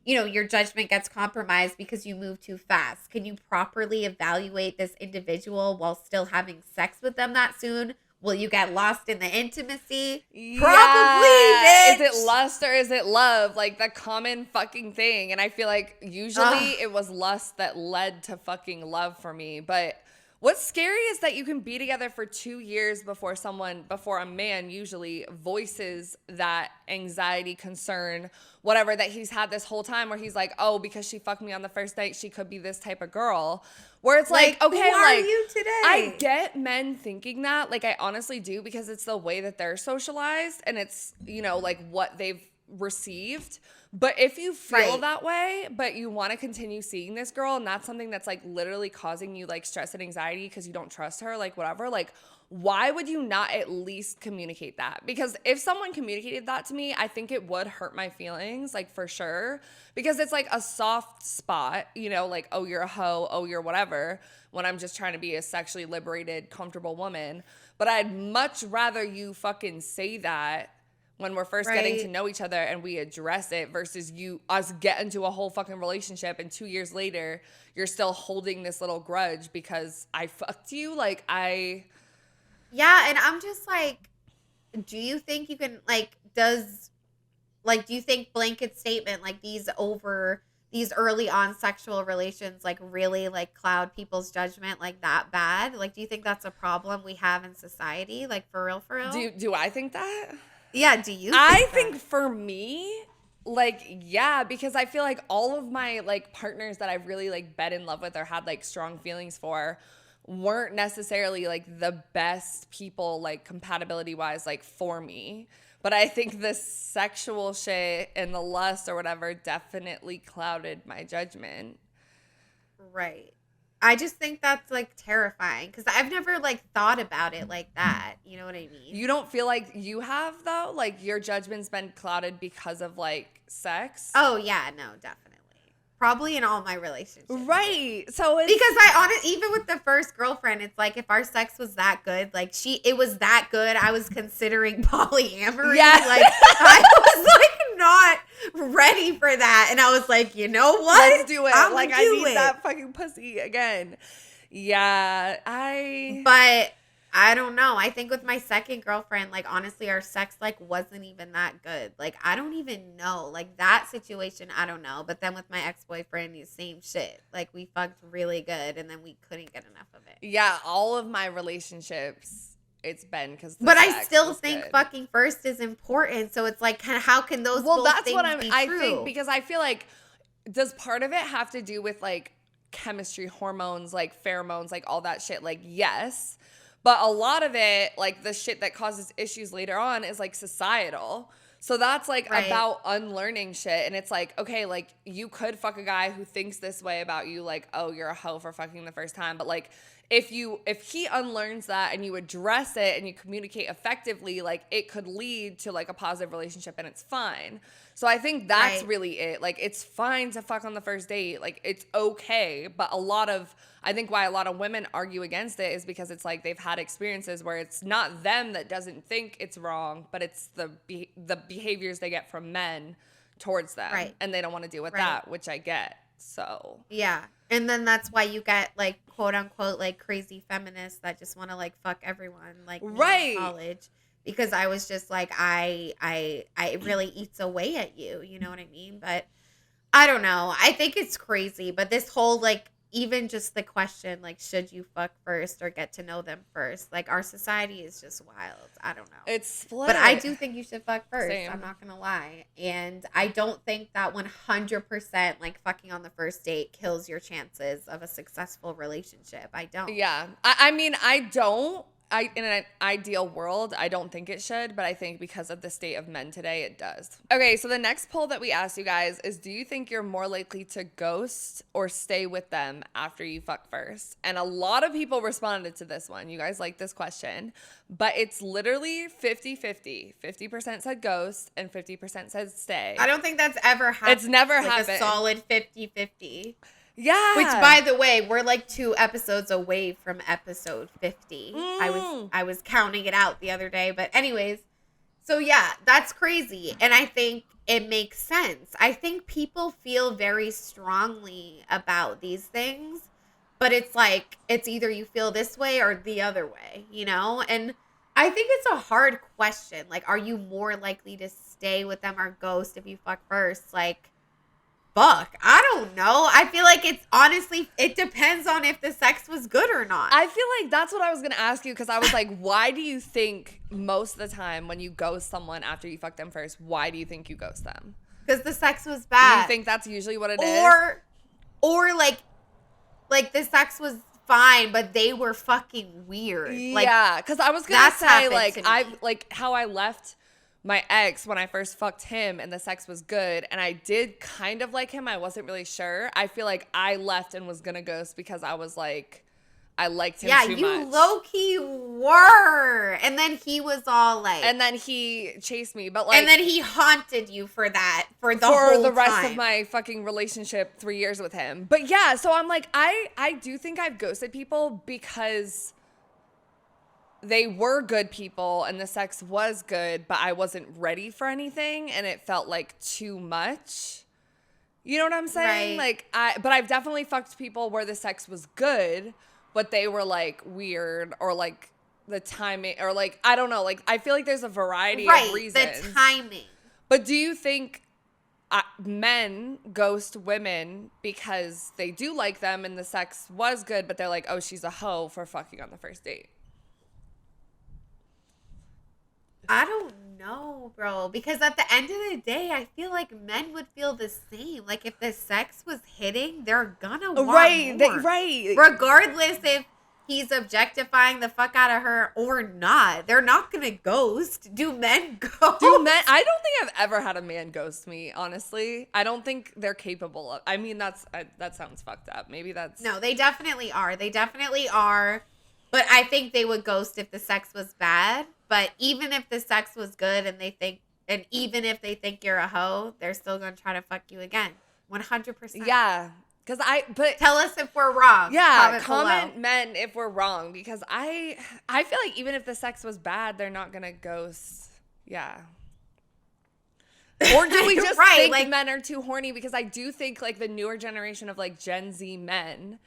you know, your judgment gets compromised because you move too fast. Can you properly evaluate this individual while still having sex with them that soon Will you get lost in the intimacy? Yeah. Probably, bitch. Is it lust or is it love? Like the common fucking thing. And I feel like usually it was lust that led to fucking love for me. But what's scary is that you can be together for 2 years before a man usually voices that anxiety, concern, whatever that he's had this whole time, where he's like, oh, because she fucked me on the first date, she could be this type of girl. Where it's like, okay, who are like, you today? I get men thinking that, like, I honestly do, because it's the way that they're socialized and it's, you know, like what they've received. But if you feel that way, but you want to continue seeing this girl, and that's something that's like literally causing you like stress and anxiety because you don't trust her, like whatever, like why would you not at least communicate that? Because if someone communicated that to me, I think it would hurt my feelings, like for sure, because it's like a soft spot, you know, like, oh, you're a hoe, oh, you're whatever, when I'm just trying to be a sexually liberated, comfortable woman. But I'd much rather you fucking say that when we're first getting to know each other and we address it, versus us get into a whole fucking relationship and 2 years later you're still holding this little grudge because I fucked you. Like Yeah, and I'm just like, do you think you can do you think blanket statement like these early on sexual relations like really like cloud people's judgment like that bad? Like, do you think that's a problem we have in society? Like for real? Do I think that? Yeah, do you? I think for me, like, yeah, because I feel like all of my like partners that I've really like been in love with or had like strong feelings for weren't necessarily like the best people like compatibility wise like for me. But I think the sexual shit and the lust or whatever definitely clouded my judgment. Right. I just think that's like terrifying because I've never like thought about it like that. You know what I mean? You don't feel like you have though? Like your judgment's been clouded because of like sex? Oh yeah, no, definitely. Probably in all my relationships. Right. So it's because even with the first girlfriend, it's like if our sex was that good, like it was that good, I was considering polyamory. Yeah. Like I was like not ready for that. And I was like, you know what? Let's do it. Like I need that fucking pussy again. Yeah. But I don't know. I think with my second girlfriend, like honestly, our sex like wasn't even that good. Like I don't even know. Like that situation, I don't know. But then with my ex-boyfriend, the same shit. Like we fucked really good and then we couldn't get enough of it. Yeah, all of my relationships, it's been because. But I still think fucking first is important. So it's like, kind of, how can those? Well, that's what I think, because I feel like, does part of it have to do with like chemistry, hormones, like pheromones, like all that shit? Like yes. But a lot of it, like the shit that causes issues later on, is like societal. So that's like about unlearning shit. And it's like, okay, like you could fuck a guy who thinks this way about you, like, oh, you're a hoe for fucking the first time. But like if he unlearns that and you address it and you communicate effectively, like it could lead to like a positive relationship and it's fine. So I think that's really it. Like it's fine to fuck on the first date. Like it's okay. But I think why a lot of women argue against it is because it's like they've had experiences where it's not them that doesn't think it's wrong, but it's the behaviors they get from men towards them. Right. And they don't want to deal with that, which I get. So. Yeah. And then that's why you get like quote unquote like crazy feminists that just want to like fuck everyone like in college. Because I was just like, it really eats away at you. You know what I mean? But I don't know. I think it's crazy. But this whole like, even just the question, like, should you fuck first or get to know them first? Like, our society is just wild. I don't know. It's split. But I do think you should fuck first. Same. I'm not going to lie. And I don't think that 100% like fucking on the first date kills your chances of a successful relationship. I don't. Yeah. I mean, I don't. In an ideal world, I don't think it should, but I think because of the state of men today, it does. Okay, so the next poll that we asked you guys is, do you think you're more likely to ghost or stay with them after you fuck first? And a lot of people responded to this one. You guys like this question, but it's literally 50-50. 50% said ghost and 50% said stay. I don't think that's ever happened. It's never like happened. A solid 50-50. Yeah. Which, by the way, we're like 2 episodes away from episode 50. I was counting it out the other day. But anyways, so yeah, that's crazy. And I think it makes sense. I think people feel very strongly about these things. But it's like, it's either you feel this way or the other way, you know? And I think it's a hard question. Like, are you more likely to stay with them or ghost if you fuck first? Like, fuck. I don't know. I feel like it's honestly, it depends on if the sex was good or not. I feel like that's what I was going to ask you, because I was like, why do you think most of the time when you ghost someone after you fuck them first, why do you think you ghost them? Because the sex was Do bad. you think that's usually what it is? Or like the sex was fine, but they were fucking weird. Like, yeah, because I was gonna that's say, happened like, to me. I like how I left my ex when I first fucked him and the sex was good, and I did kind of like him. I wasn't really sure. I feel like I left and was gonna ghost because I was like, I liked him too much. Yeah, you low-key were. And then he was all like... And then he chased me, but like... And then he haunted you for that, for the whole for the rest time. of my fucking relationship, 3 years with him. But yeah, so I'm like, I do think I've ghosted people because they were good people and the sex was good, but I wasn't ready for anything and it felt like too much. You know what I'm saying? Right. Like, but I've definitely fucked people where the sex was good, but they were like weird, or like the timing, or like, I don't know. Like, I feel like there's a variety of reasons. The timing. But do you think men ghost women because they do like them and the sex was good, but they're like, oh, she's a hoe for fucking on the first date? I don't know, bro. Because at the end of the day, I feel like men would feel the same. Like, if the sex was hitting, they're gonna want more. Right. Regardless if he's objectifying the fuck out of her or not. They're not gonna ghost. Do men ghost? I don't think I've ever had a man ghost me, honestly. I don't think they're capable of. I mean, that sounds fucked up. Maybe that's... No, they definitely are. They definitely are. But I think they would ghost if the sex was bad. But even if the sex was good and even if they think you're a hoe, they're still going to try to fuck you again. 100%. Yeah. Tell us if we're wrong. Yeah, comment below. men if we're wrong, because I feel like even if the sex was bad, they're not going to ghost. Yeah. Or do we just think like, men are too horny? Because I do think like the newer generation of like Gen Z men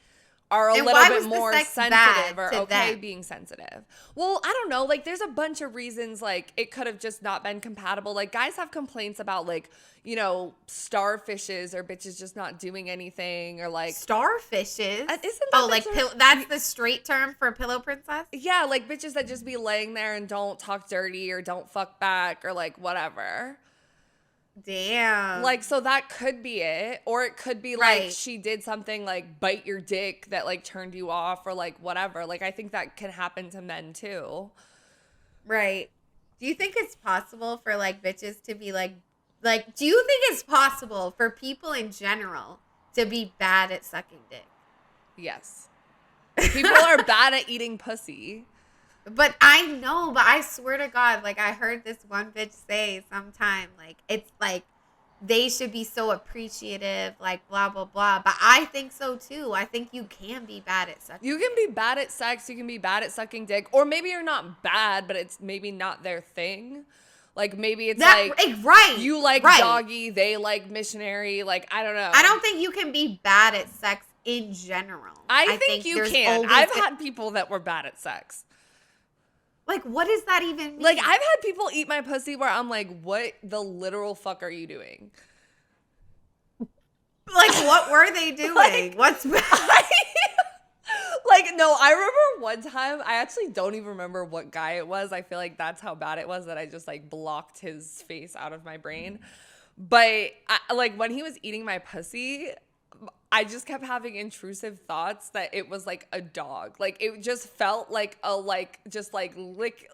are a little bit more sensitive or okay them? Being sensitive. Well, I don't know. Like, there's a bunch of reasons. Like, it could have just not been compatible. Like, guys have complaints about like, you know, starfishes or bitches just not doing anything, or like starfishes. Isn't that like that's the straight term for pillow princess? Yeah, like bitches that just be laying there and don't talk dirty or don't fuck back or like whatever. Damn. Like, so that could be it. Or it could be like she did something like bite your dick that like turned you off or like whatever. Like, I think that can happen to men too. Right. Do you think it's possible for like bitches to be like, do you think it's possible for people in general to be bad at sucking dick? Yes. People are bad at eating pussy. But I know, but I swear to God, like I heard this one bitch say sometime, like it's like they should be so appreciative, like blah, blah, blah. But I think so too. I think you can be bad at sucking. You can be bad at sex. You can be bad at sucking dick. Or maybe you're not bad, but it's maybe not their thing. Like maybe it's you like doggy, they like missionary. Like, I don't know. I don't think you can be bad at sex in general. I think you can. I've had people that were bad at sex. Like, what does that even mean? Like, I've had people eat my pussy where I'm like, what the literal fuck are you doing? Like, what were they doing? Like, what's bad? Like, no, I remember one time, I actually don't even remember what guy it was. I feel like that's how bad it was that I just, like, blocked his face out of my brain. But, like, when he was eating my pussy, I just kept having intrusive thoughts that it was like a dog. Like, it just felt like a, like, just like lick.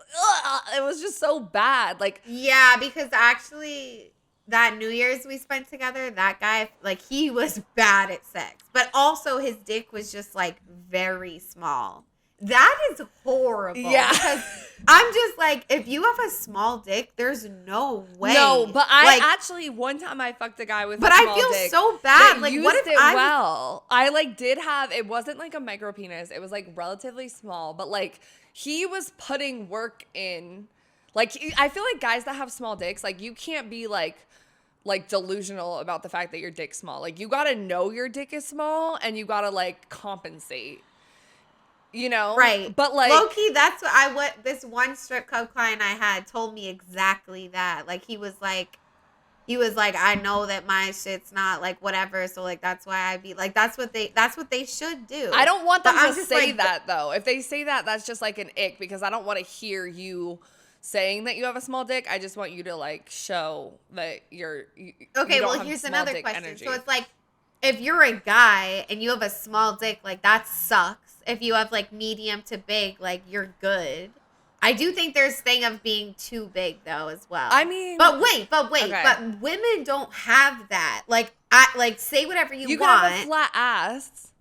It was just so bad. Like, yeah, because actually that New Year's we spent together, that guy, like, he was bad at sex, but also his dick was just like very small. That is horrible. Yeah. Because I'm just like, if you have a small dick, there's no way. No, but I actually, one time I fucked a guy with a small dick. But I feel so bad. Like, what if I like did have, it wasn't like a micro penis. It was like relatively small, but like he was putting work in. Like, I feel like guys that have small dicks, like you can't be like delusional about the fact that your dick's small. Like, you got to know your dick is small and you got to like compensate. you know? Right. But like, low key, that's what this one strip club client I had told me exactly that. Like he was like, I know that my shit's not like whatever, so like that's why I be like, that's what they should do. I don't want them But to I'm just say like, that though. If they say that, that's just like an ick, because I don't want to hear you saying that you have a small dick. I just want you to like show that you okay, don't well, have here's small another dick question. energy. So it's like, if you're a guy and you have a small dick, like that sucks. If you have like medium to big, like you're good. I do think there's thing of being too big though as well. I mean, but wait, okay. but women don't have that. Like say whatever you You want. can have a flat ass.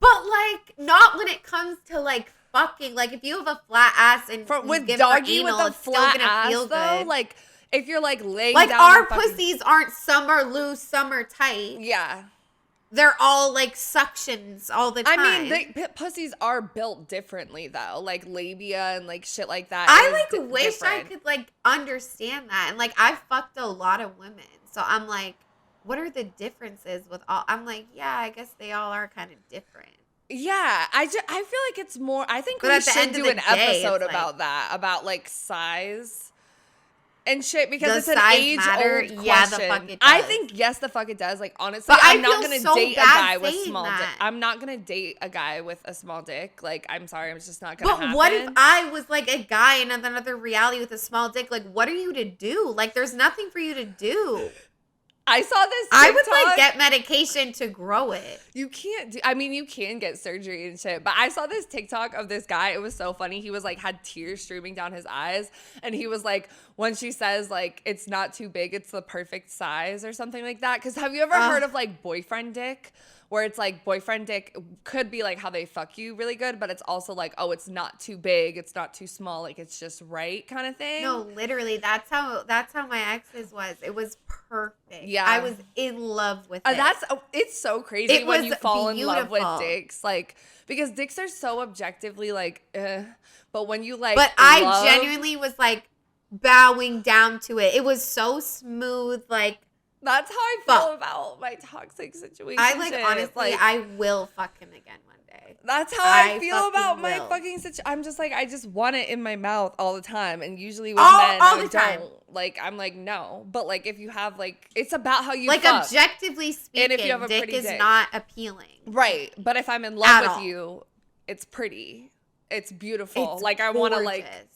But like not when it comes to like fucking. Like if you have a flat ass and With give doggy her with anal, a it's still flat gonna ass feel though, good. like if you're like laying like down our and fucking, pussies aren't some are loose, some are tight. yeah. They're all like suctions all the time. I mean, pussies are built differently though, like labia and like shit like that. I is like wish different. I could like understand that. And like I've fucked a lot of women. So I'm like, what are the differences with all? I'm like, yeah, I guess they all are kind of different. Yeah, I feel like it's more. I think But we at the should end of do the an day, episode it's about that, about like size and shit, because Does it's an size age matter? old Yeah, the question. fuck it I does. think yes, the fuck it does. Like honestly, But I I'm not feel gonna so date a bad guy with saying small dick. that. I'm not gonna date a guy with a small dick. Like I'm sorry, it's just not gonna But happen. what if I was like a guy in another reality with a small dick? Like, what are you to do? Like, there's nothing for you to do. I saw this TikTok. I would like get medication to grow it. You can't do, I mean, you can get surgery and shit, but I saw this TikTok of this guy. It was so funny. He was like, had tears streaming down his eyes. And he was like, when she says like, it's not too big, it's the perfect size or something like that. Cause have you ever heard of like boyfriend dick? Where it's like boyfriend dick could be like how they fuck you really good, but it's also like, oh, it's not too big, it's not too small, like it's just right kind of thing. No, literally, that's how my ex's was. It was perfect. Yeah. I was in love with it. It's so crazy It when was you fall in love with beautiful. dicks, like because dicks are so objectively like, but when you like, But I genuinely was like bowing down to it. It was so smooth, like. That's how I feel about my toxic situation. I like shit. honestly, Like, I will fuck him again one day. that's how I I feel fucking about my will. fucking situation. I'm just like, I just want it in my mouth all the time, and usually with All men, the I time. don't. Like, I'm like, no. But like, if you have like, it's about how you Like fuck. objectively speaking, if you have a dick pretty is dick. not appealing. Right. But if I'm in At love with all. you, it's pretty. It's beautiful. It's like I want to like gorgeous.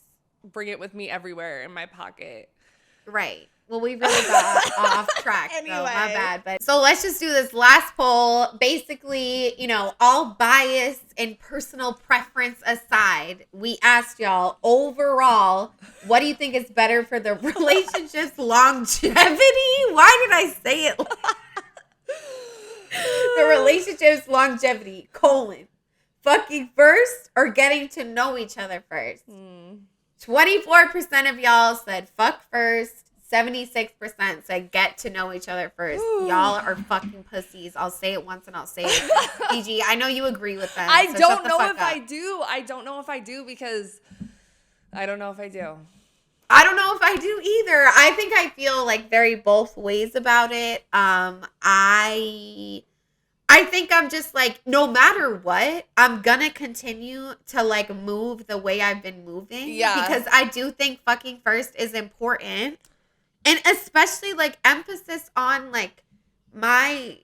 bring it with me everywhere in my pocket. Right. Well, we really got off track. Anyway. My Anyway. bad. But so let's just do this last poll. Basically, you know, all bias and personal preference aside, we asked y'all overall, what do you think is better for the relationship's longevity? Why did I say it? The relationship's longevity, fucking first or getting to know each other first. 24% of y'all said fuck first. 76% said get to know each other first. Ooh. Y'all are fucking pussies. I'll say it once and I'll say it again. Fiji, I know you agree with that. I so don't shut the know fuck if up. I do. I don't know if I do because I don't know if I do. I don't know if I do either. I think I feel like very both ways about it. I think I'm just like, no matter what, I'm gonna continue to like move the way I've been moving. Yeah. Because I do think fucking first is important. And especially like emphasis on like my,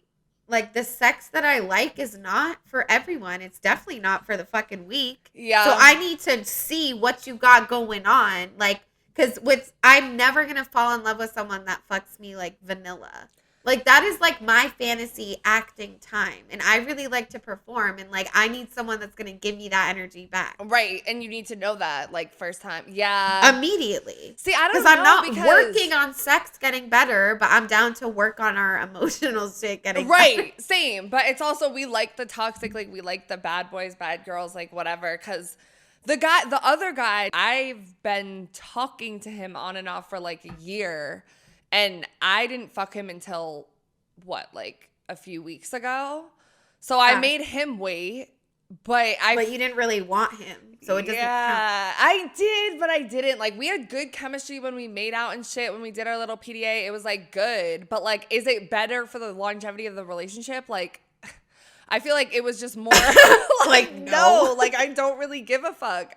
like the sex that I like is not for everyone. It's definitely not for the fucking weak. Yeah. So I need to see what you got going on. Like, because I'm never going to fall in love with someone that fucks me like vanilla. Like, that is like my fantasy acting time. And I really like to perform. And like, I need someone that's going to give me that energy back. Right. And you need to know that like first time. Yeah. Immediately. See, I don't Because know. I'm not because working on sex getting better, but I'm down to work on our emotional shit getting better. Right. Same. But it's also, we like the toxic, like we like the bad boys, bad girls, like whatever. Because the other guy, I've been talking to him on and off for like a year. And I didn't fuck him until, like a few weeks ago. So I made him wait, but you didn't really want him, so it doesn't count. Yeah, I did, but I didn't. Like, we had good chemistry when we made out and shit, when we did our little PDA. It was, like, good. But, like, is it better for the longevity of the relationship? Like, I feel like it was just more Like, no. like I don't really give a fuck.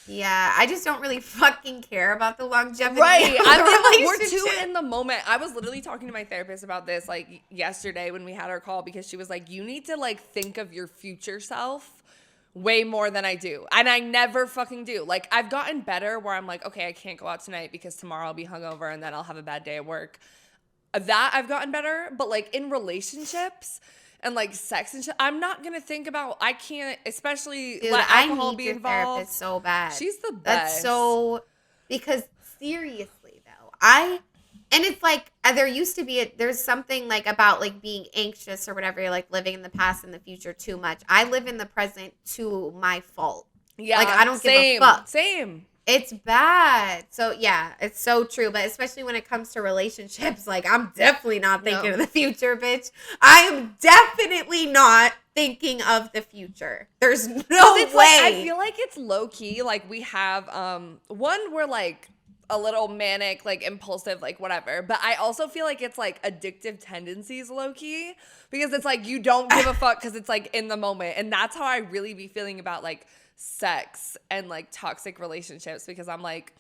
Yeah, I just don't really fucking care about the longevity Right. of the I mean, we're relationship. too in the moment. I was literally talking to my therapist about this like yesterday when we had our call, because she was like, you need to like think of your future self way more than I do. And I never fucking do. Like, I've gotten better where I'm like, okay, I can't go out tonight because tomorrow I'll be hungover and then I'll have a bad day at work. That I've gotten better. But like in relationships and like sex and shit, I'm not gonna think about. I can't, especially Dude, let alcohol I need be your involved. therapist so bad. She's the best. That's so, because seriously though, and it's like there used to be there's something like about like being anxious or whatever. You're like living in the past and the future too much. I live in the present to my fault. Yeah, like I don't give a fuck. Same. It's bad. So yeah, it's so true. But especially when it comes to relationships, like I'm definitely not thinking of the future, bitch. I am definitely not thinking of the future. There's no way. Like, I feel like it's low key. Like we have one, we're like a little manic, like impulsive, like whatever. But I also feel like it's like addictive tendencies low key, because it's like you don't give a fuck because it's like in the moment. And that's how I really be feeling about like sex and like toxic relationships, because I'm like,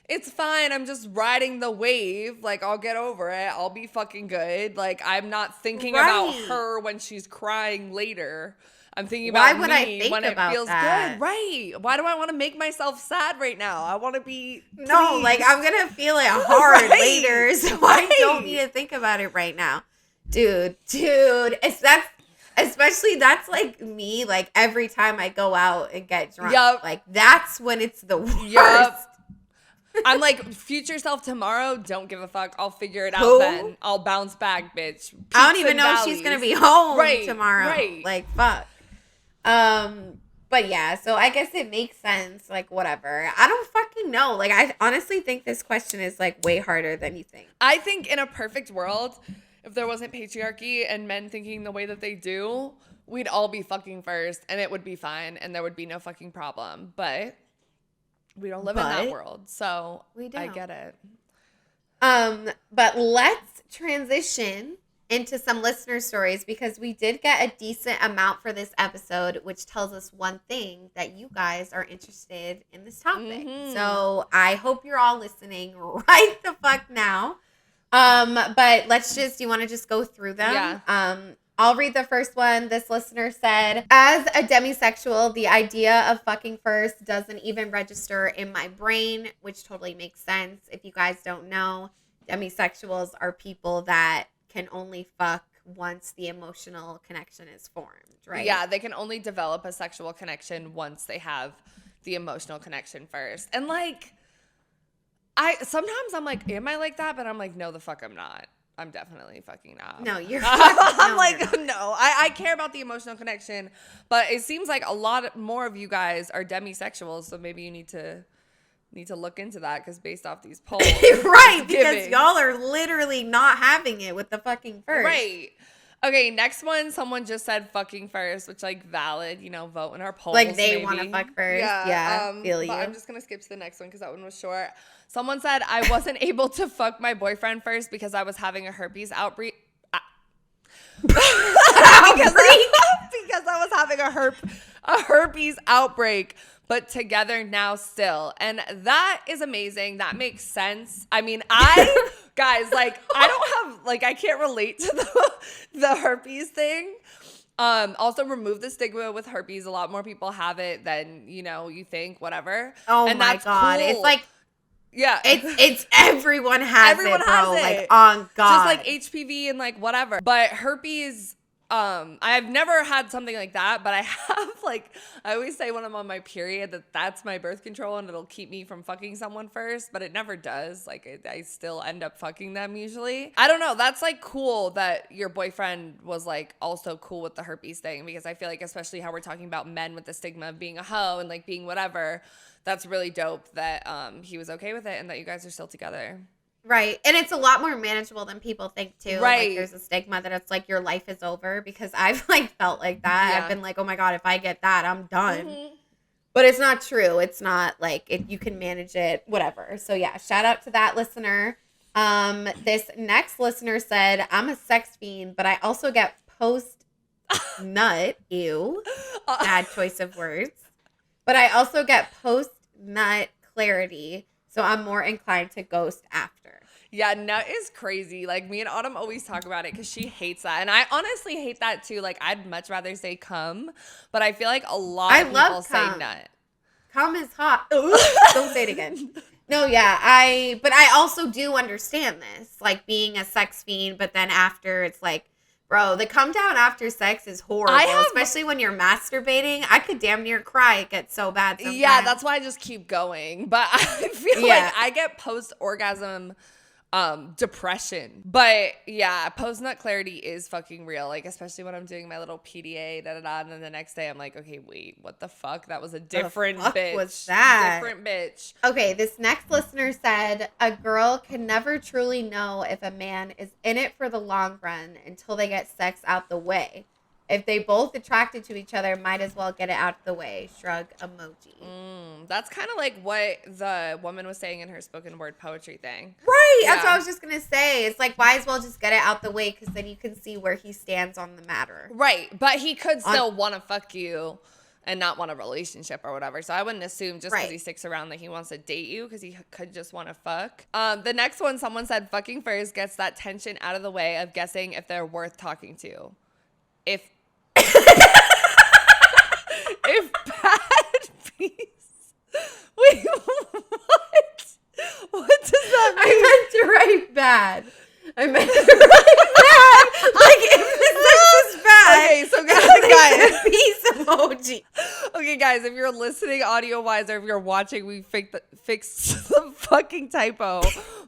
it's fine, I'm just riding the wave, like I'll get over it, I'll be fucking good. Like I'm not thinking about her when she's crying later. I'm thinking about Why would me I think when it about feels that? good. Right. Why do I want to make myself sad right now? I want to be No, like I'm gonna feel it hard Right. later, so I don't need to think about it right now. Dude, especially that's like me, like every time I go out and get drunk. Yup. Like that's when it's the worst. Yup. I'm like, future self tomorrow, don't give a fuck. I'll figure it out Who? then. I'll bounce back, bitch. I don't Peaks even and know if she's valleys. gonna be home Right, tomorrow. right. Like fuck. But yeah, so I guess it makes sense, like whatever. I don't fucking know. Like I honestly think this question is like way harder than you think. I think in a perfect world, if there wasn't patriarchy and men thinking the way that they do, we'd all be fucking first and it would be fine and there would be no fucking problem. But we don't live in that world. So We I don't. get it. But let's transition into some listener stories, because we did get a decent amount for this episode, which tells us one thing, that you guys are interested in this topic. Mhm. So I hope you're all listening right the fuck now. But do you want to just go through them? Yeah. I'll read the first one. This listener said, as a demisexual, the idea of fucking first doesn't even register in my brain, which totally makes sense. If you guys don't know, demisexuals are people that can only fuck once the emotional connection is formed, right? Yeah, they can only develop a sexual connection once they have the emotional connection first. And like, sometimes I'm like, am I like that? But I'm like, no, the fuck I'm not. I'm definitely fucking not. No, you're I'm no, like, you're not. no, I care about the emotional connection, but it seems like a lot more of you guys are demisexuals, so maybe you need to look into that, because based off these polls. Right, it's because giving. y'all are literally not having it with the fucking first. Right. Okay, next one, someone just said fucking first, which like valid, vote in our polls. Like they maybe. want to fuck first. Yeah, feel you. But I'm just going to skip to the next one because that one was short. Someone said, I wasn't able to fuck my boyfriend first because I was having a herpes outbreak. Because I was having a herpes outbreak, but together now still. And that is amazing. That makes sense. I mean, guys, like, I can't relate to the herpes thing. Also remove the stigma with herpes. A lot more people have it than, you think, whatever. Oh and my that's God. cool. It's like, yeah. it's everyone has Everyone it, bro. has Like, it. on God. Just like HPV and like whatever. But herpes, I've never had something like that, but I have I always say when I'm on my period that's my birth control and it'll keep me from fucking someone first, but it never does. Like I still end up fucking them usually. I don't know. That's like cool that your boyfriend was like also cool with the herpes thing, because I feel like especially how we're talking about men with the stigma of being a hoe and like being whatever, that's really dope that he was okay with it and that you guys are still together. Right. And it's a lot more manageable than people think too. Right. Like there's a stigma that it's like your life is over, because I've felt like that. Yeah. I've been like, oh my God, if I get that, I'm done. Mm-hmm. But it's not true. It's not like you can manage it, whatever. So yeah, shout out to that listener. This next listener said, I'm a sex fiend, but I also get nut. Ew. Bad choice of words. But I also get post-nut clarity, so I'm more inclined to ghost after. Yeah, nut is crazy. Like, me and Autumn always talk about it because she hates that. And I honestly hate that too. Like, I'd much rather say cum, but I feel like a lot of people say nut. Cum is hot. Don't say it again. No, yeah, but I also do understand this, like being a sex fiend, but then after it's like, bro, the come down after sex is horrible, especially when you're masturbating. I could damn near cry. It gets so bad sometimes. Yeah, that's why I just keep going. But I feel like I get post-orgasm depression. But yeah, post-nut clarity is fucking real. Like, especially when I'm doing my little PDA, and then the next day I'm like, okay, wait, what the fuck? That was a different bitch. Was that? Different bitch. Okay, this next listener said, a girl can never truly know if a man is in it for the long run until they get sex out the way. If they both attracted to each other, might as well get it out of the way. Shrug emoji. That's kind of like what the woman was saying in her spoken word poetry thing. Right. Yeah. That's what I was just going to say. It's like, why as well just get it out the way, because then you can see where he stands on the matter. Right. But he could still want to fuck you and not want a relationship or whatever. So I wouldn't assume just because he sticks around that he wants to date you, because he could just want to fuck. The next one, someone said fucking first gets that tension out of the way of guessing if they're worth talking to. If bad piece. Wait, what? What does that mean? I meant to write bad. I meant to write bad. Like, if the sex is bad. Okay, so guys. Peace emoji. Okay, guys, if you're listening audio-wise or if you're watching, we fixed the fucking typo.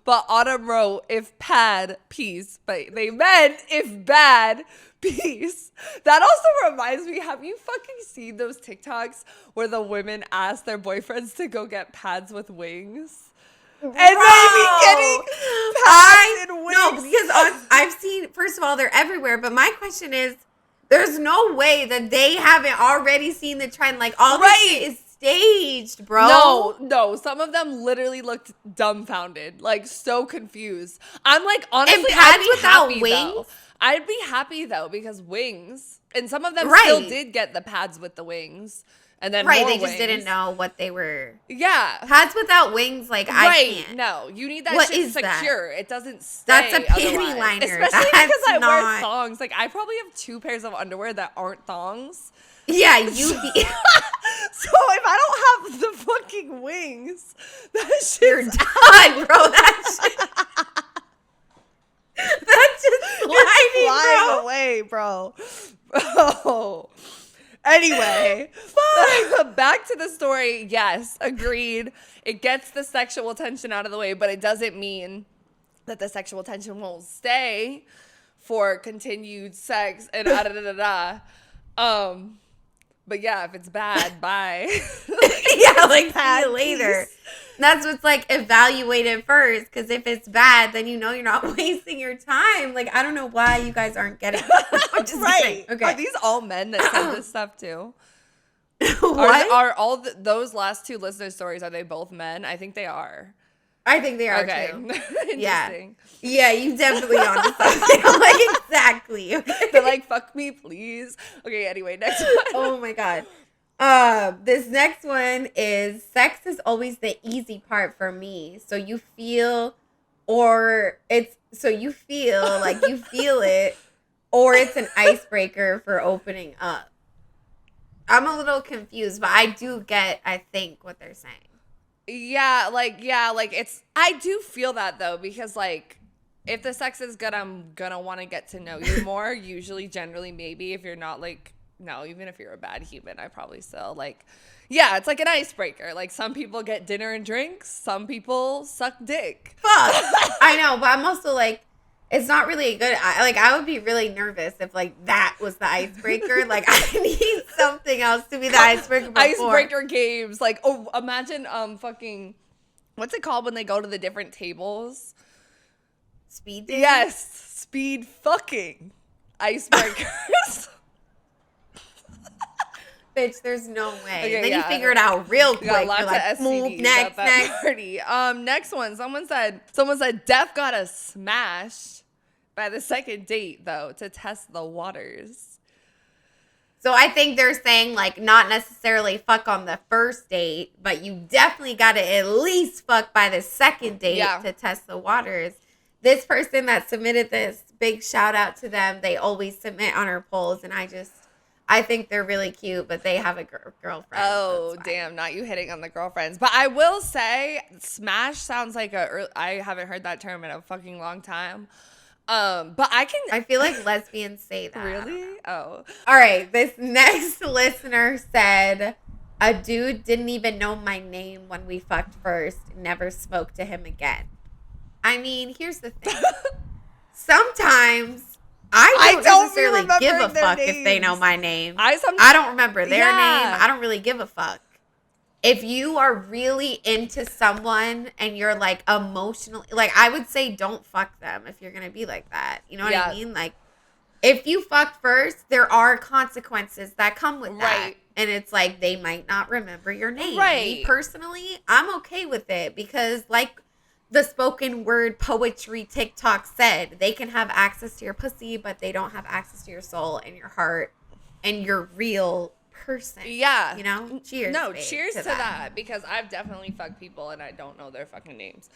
But Autumn wrote, if pad, peace. But they meant, if bad, peace. That also reminds me, have you fucking seen those TikToks where the women ask their boyfriends to go get pads with wings? And they be getting pads and wings. No, because I've seen, first of all, they're everywhere. But my question is, there's no way that they haven't already seen the trend. Like, all this shit is staged, bro. No. Some of them literally looked dumbfounded, like so confused. I'm like, honestly, and pads without wings? Though. I'd be happy though, because wings, and some of them still did get the pads with the wings, and then more they just wings. didn't know what they were. Yeah, pads without wings, like I can't. No, you need that what shit is secure. That? It doesn't stay. That's a panty otherwise. liner. Especially because I wear thongs. Like, I probably have 2 pairs of underwear that aren't thongs. Yeah, you. So if I don't have the fucking wings, that shit's done, bro. That shit. That's just flying away, bro. Anyway, back to the story. Yes, agreed. It gets the sexual tension out of the way, but it doesn't mean that the sexual tension won't stay for continued sex and But yeah, if it's bad, bye. Yeah, like, see you later. That's what's like, evaluated first, because if it's bad, then you know you're not wasting your time. Like, I don't know why you guys aren't getting it. I'm just kidding. Okay. Are these all men that send this stuff too? What? Are all those last 2 listener stories, are they both men? I think they are. I think they are okay. too. Interesting. Yeah, you definitely on to something. Like, exactly. Okay. They're like, fuck me, please. Okay, anyway, next one. Oh my God. This next one is, sex is always the easy part for me. So you feel like you feel it, or it's an icebreaker for opening up. I'm a little confused, but I do get, I think, what they're saying. Yeah, it's, I do feel that though, because like, if the sex is good, I'm gonna want to get to know you more. Usually, generally, maybe if you're not like, no, even if you're a bad human, I probably still like, yeah, it's like an icebreaker. Like, some people get dinner and drinks, some people suck dick. Fuck. I know, but I'm also like, it's not really good. I would be really nervous if like that was the icebreaker. Like, I need something else to be the icebreaker before. Icebreaker games. Like, oh, imagine fucking, what's it called when they go to the different tables? Speed dating? Yes, speed fucking icebreakers. Bitch, there's no way. Okay, and then yeah. you figure it out real quick. Got lots You're like, of STDs move, next. party. Next one. Someone said Def got a smash by the second date though to test the waters. So I think they're saying, like, not necessarily fuck on the first date, but you definitely got to at least fuck by the second date to test the waters. This person that submitted this, big shout out to them. They always submit on our polls, and I think they're really cute, but they have a girlfriend. Oh, so damn, not you hitting on the girlfriends. But I will say, smash sounds like I haven't heard that term in a fucking long time. But I feel like lesbians say that. Really? Oh. All right. This next listener said, a dude didn't even know my name when we fucked first. Never spoke to him again. I mean, here's the thing. Sometimes I don't necessarily give a fuck names. if they know my name. I don't remember their name. I don't really give a fuck. If you are really into someone and you're like emotionally, like I would say don't fuck them if you're going to be like that. You know what I mean? Like if you fucked first, there are consequences that come with that. Right. And it's like they might not remember your name. Right. Me personally, I'm okay with it because like the spoken word poetry TikTok said, they can have access to your pussy, but they don't have access to your soul and your heart and your real person. Yeah. You know? Cheers. No, babe, cheers to that because I've definitely fucked people and I don't know their fucking names.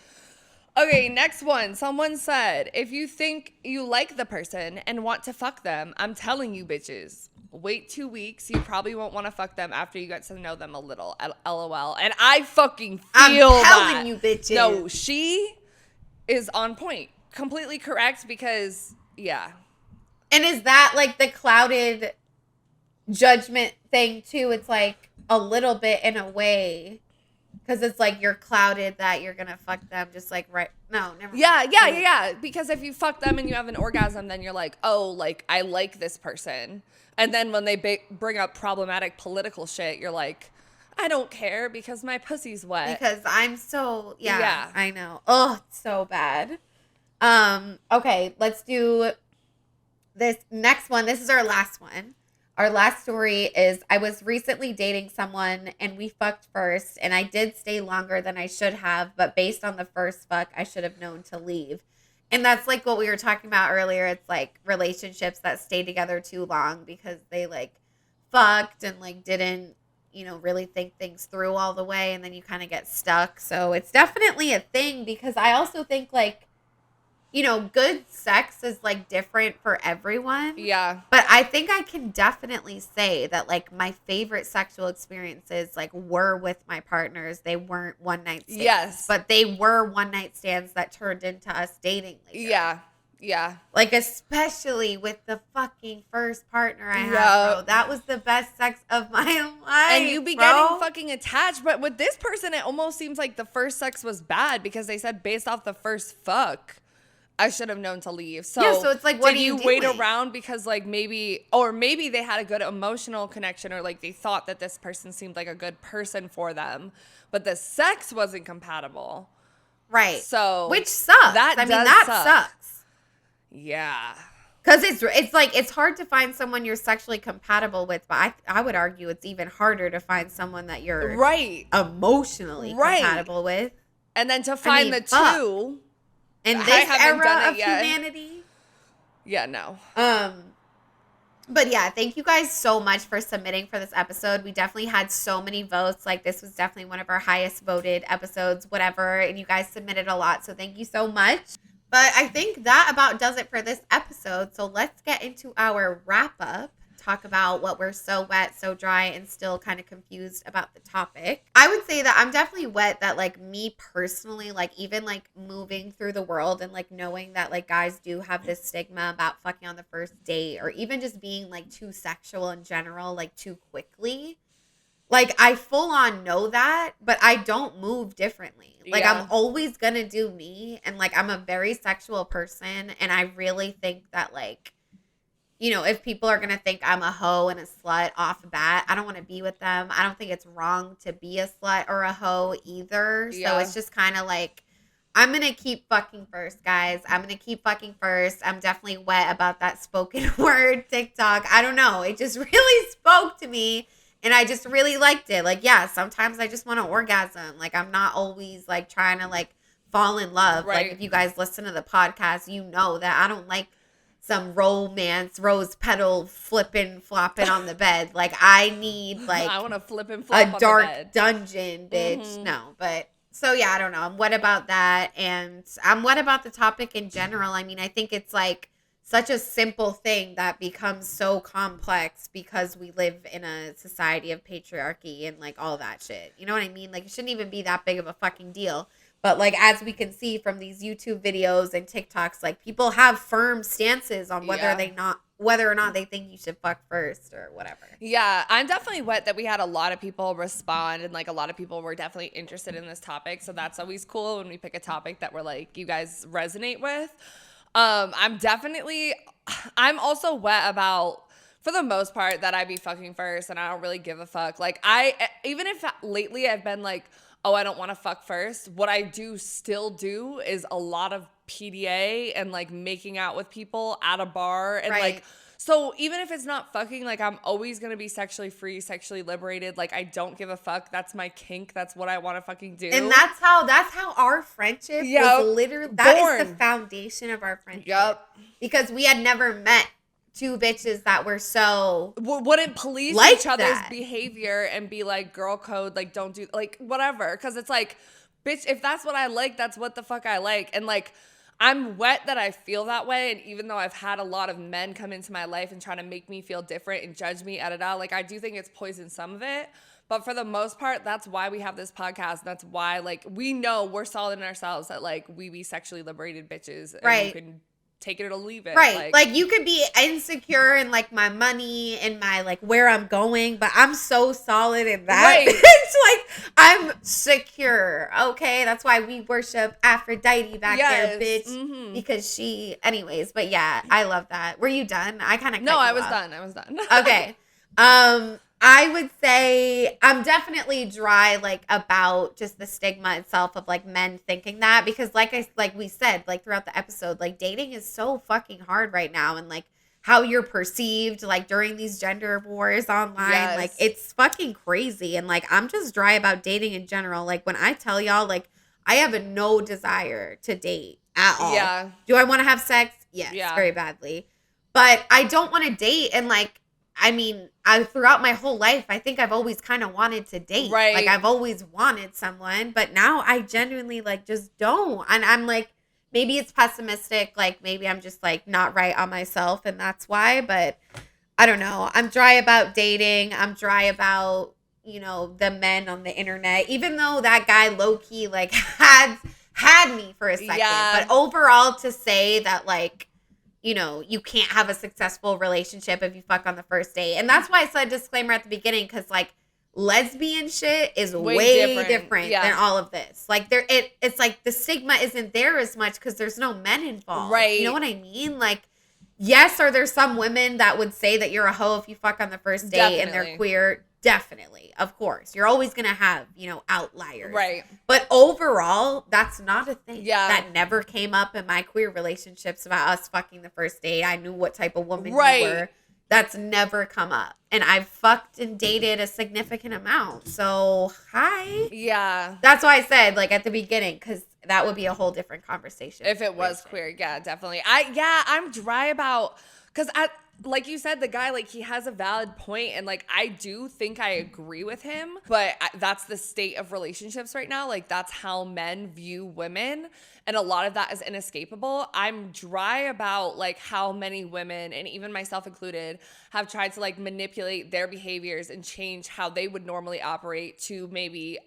Okay, next one. Someone said, if you think you like the person and want to fuck them, I'm telling you bitches, wait 2 weeks. You probably won't want to fuck them after you get to know them a little. LOL. And I fucking feel I'm telling you bitches. No, she is on point. Completely correct because, yeah. And is that like the clouded judgment thing too? It's like a little bit in a way. Because it's like you're clouded that you're going to fuck them just like right. No, never. Yeah. Because if you fuck them and you have an orgasm, then you're like, oh, like I like this person. And then when they bring up problematic political shit, you're like, I don't care because my pussy's wet. Because I'm so, yeah. I know. Oh, it's so bad. Okay, let's do this next one. This is our last one. Our last story is I was recently dating someone and we fucked first and I did stay longer than I should have, but based on the first fuck, I should have known to leave. And that's like what we were talking about earlier. It's like relationships that stay together too long because they like fucked and like didn't, you know, really think things through all the way and then you kind of get stuck. So it's definitely a thing because I also think like, you know, good sex is like different for everyone. Yeah. But I think I can definitely say that like my favorite sexual experiences like were with my partners. They weren't one night stands. Yes. But they were one night stands that turned into us dating later. Yeah. Yeah. Like especially with the fucking first partner I had, bro. That was the best sex of my life. And you be getting fucking attached. But with this person, it almost seems like the first sex was bad because they said based off the first fuck, I should have known to leave. So, yeah, so it's like, what did do you wait around because like maybe they had a good emotional connection or like they thought that this person seemed like a good person for them, but the sex wasn't compatible. Right. So which sucks. That sucks. Yeah. Because it's like it's hard to find someone you're sexually compatible with, but I would argue it's even harder to find someone that you're emotionally compatible with. And then to find the two. In this era of humanity. Yeah, no. But yeah, thank you guys so much for submitting for this episode. We definitely had so many votes. Like this was definitely one of our highest voted episodes, whatever. And you guys submitted a lot. So thank you so much. But I think that about does it for this episode. So let's get into our wrap up. Talk about what we're so wet, so dry, and still kind of confused about the topic. I would say that I'm definitely wet that like me personally, like even like moving through the world and like knowing that like guys do have this stigma about fucking on the first date or even just being like too sexual in general, like too quickly. Like I full on know that, but I don't move differently. Like I'm always gonna do me and like I'm a very sexual person and I really think that like, you know, if people are going to think I'm a hoe and a slut off the bat, I don't want to be with them. I don't think it's wrong to be a slut or a hoe either. Yeah. So it's just kind of like, I'm going to keep fucking first, guys. I'm going to keep fucking first. I'm definitely wet about that spoken word TikTok. I don't know. It just really spoke to me and I just really liked it. Like, yeah, sometimes I just want to orgasm. Like, I'm not always like trying to like fall in love. Right. Like, if you guys listen to the podcast, you know that I don't like some romance, rose petal flipping, flopping on the bed. Like, I need, like, I want to flip and flop on a dark the bed. dungeon, bitch. No, but so yeah, I don't know. I'm what about that, and I'm what about the topic in general. I mean, I think it's like such a simple thing that becomes so complex because we live in a society of patriarchy and like all that shit. You know what I mean? Like, it shouldn't even be that big of a fucking deal. But like, as we can see from these YouTube videos and TikToks, like, people have firm stances on whether or not they think you should fuck first or whatever. Yeah, I'm definitely wet that we had a lot of people respond, and like a lot of people were definitely interested in this topic. So that's always cool when we pick a topic that we're like, you guys resonate with. I'm also wet about, for the most part, that I be fucking first and I don't really give a fuck. Like, even if lately I've been like, oh, I don't want to fuck first, what I still do is a lot of PDA and like making out with people at a bar. And like, so even if it's not fucking, like, I'm always going to be sexually free, sexually liberated. Like, I don't give a fuck. That's my kink. That's what I want to fucking do. And that's how our friendship was literally, that is the foundation of our friendship. Yep. Because we had never met two bitches that were so wouldn't police like each other's that. behavior and be like, girl code, like, don't do, like, whatever. Because it's like, bitch, if that's what I like, that's what the fuck I like. And like, I'm wet that I feel that way. And even though I've had a lot of men come into my life and try to make me feel different and judge me, like, I do think it's poisoned some of it. But for the most part, that's why we have this podcast. That's why, like, we know we're solid in ourselves that, like, we be sexually liberated bitches. And you can take it or leave it. Right. Like, you could be insecure in like my money and my like where I'm going, but I'm so solid in that. Right. It's like, I'm secure. Okay. That's why we worship Aphrodite back there, bitch. Because anyways, but yeah, I love that. Were you done? I kind of No, I was done. Okay. I would say I'm definitely dry, like, about just the stigma itself of like men thinking that, because like we said, like, throughout the episode, like, dating is so fucking hard right now, and like how you're perceived, like, during these gender wars online, like, it's fucking crazy. And like, I'm just dry about dating in general. Like, when I tell y'all, like, I have no desire to date at all. Yeah. Do I want to have sex? Yes, very badly. But I don't want to date. And like, I mean, throughout my whole life, I think I've always kind of wanted to date. Right. Like, I've always wanted someone, but now I genuinely, like, just don't. And I'm like, maybe it's pessimistic. Like, maybe I'm just, like, not right on myself, and that's why. But I don't know. I'm dry about dating. I'm dry about, you know, the men on the internet. Even though that guy low-key, like, had me for a second. Yeah. But overall, to say that, like, you know, you can't have a successful relationship if you fuck on the first date. And that's why I said disclaimer at the beginning, because like, lesbian shit is way different than all of this. Like, it's like the stigma isn't there as much because there's no men involved. Right. You know what I mean? Like, yes, are there some women that would say that you're a hoe if you fuck on the first date and they're queer? Definitely. Of course. You're always going to have, you know, outliers. Right. But overall, that's not a thing. Yeah. That never came up in my queer relationships about us fucking the first date. I knew what type of woman you were. That's never come up. And I've fucked and dated a significant amount. So, hi. Yeah. That's why I said, like, at the beginning, because that would be a whole different conversation. If it was queer, yeah, definitely. I'm dry about, because like you said, the guy, like, he has a valid point, and like, I do think I agree with him, but that's the state of relationships right now. Like, that's how men view women, and a lot of that is inescapable. I'm dry about like how many women, and even myself included, have tried to like manipulate their behaviors and change how they would normally operate to maybe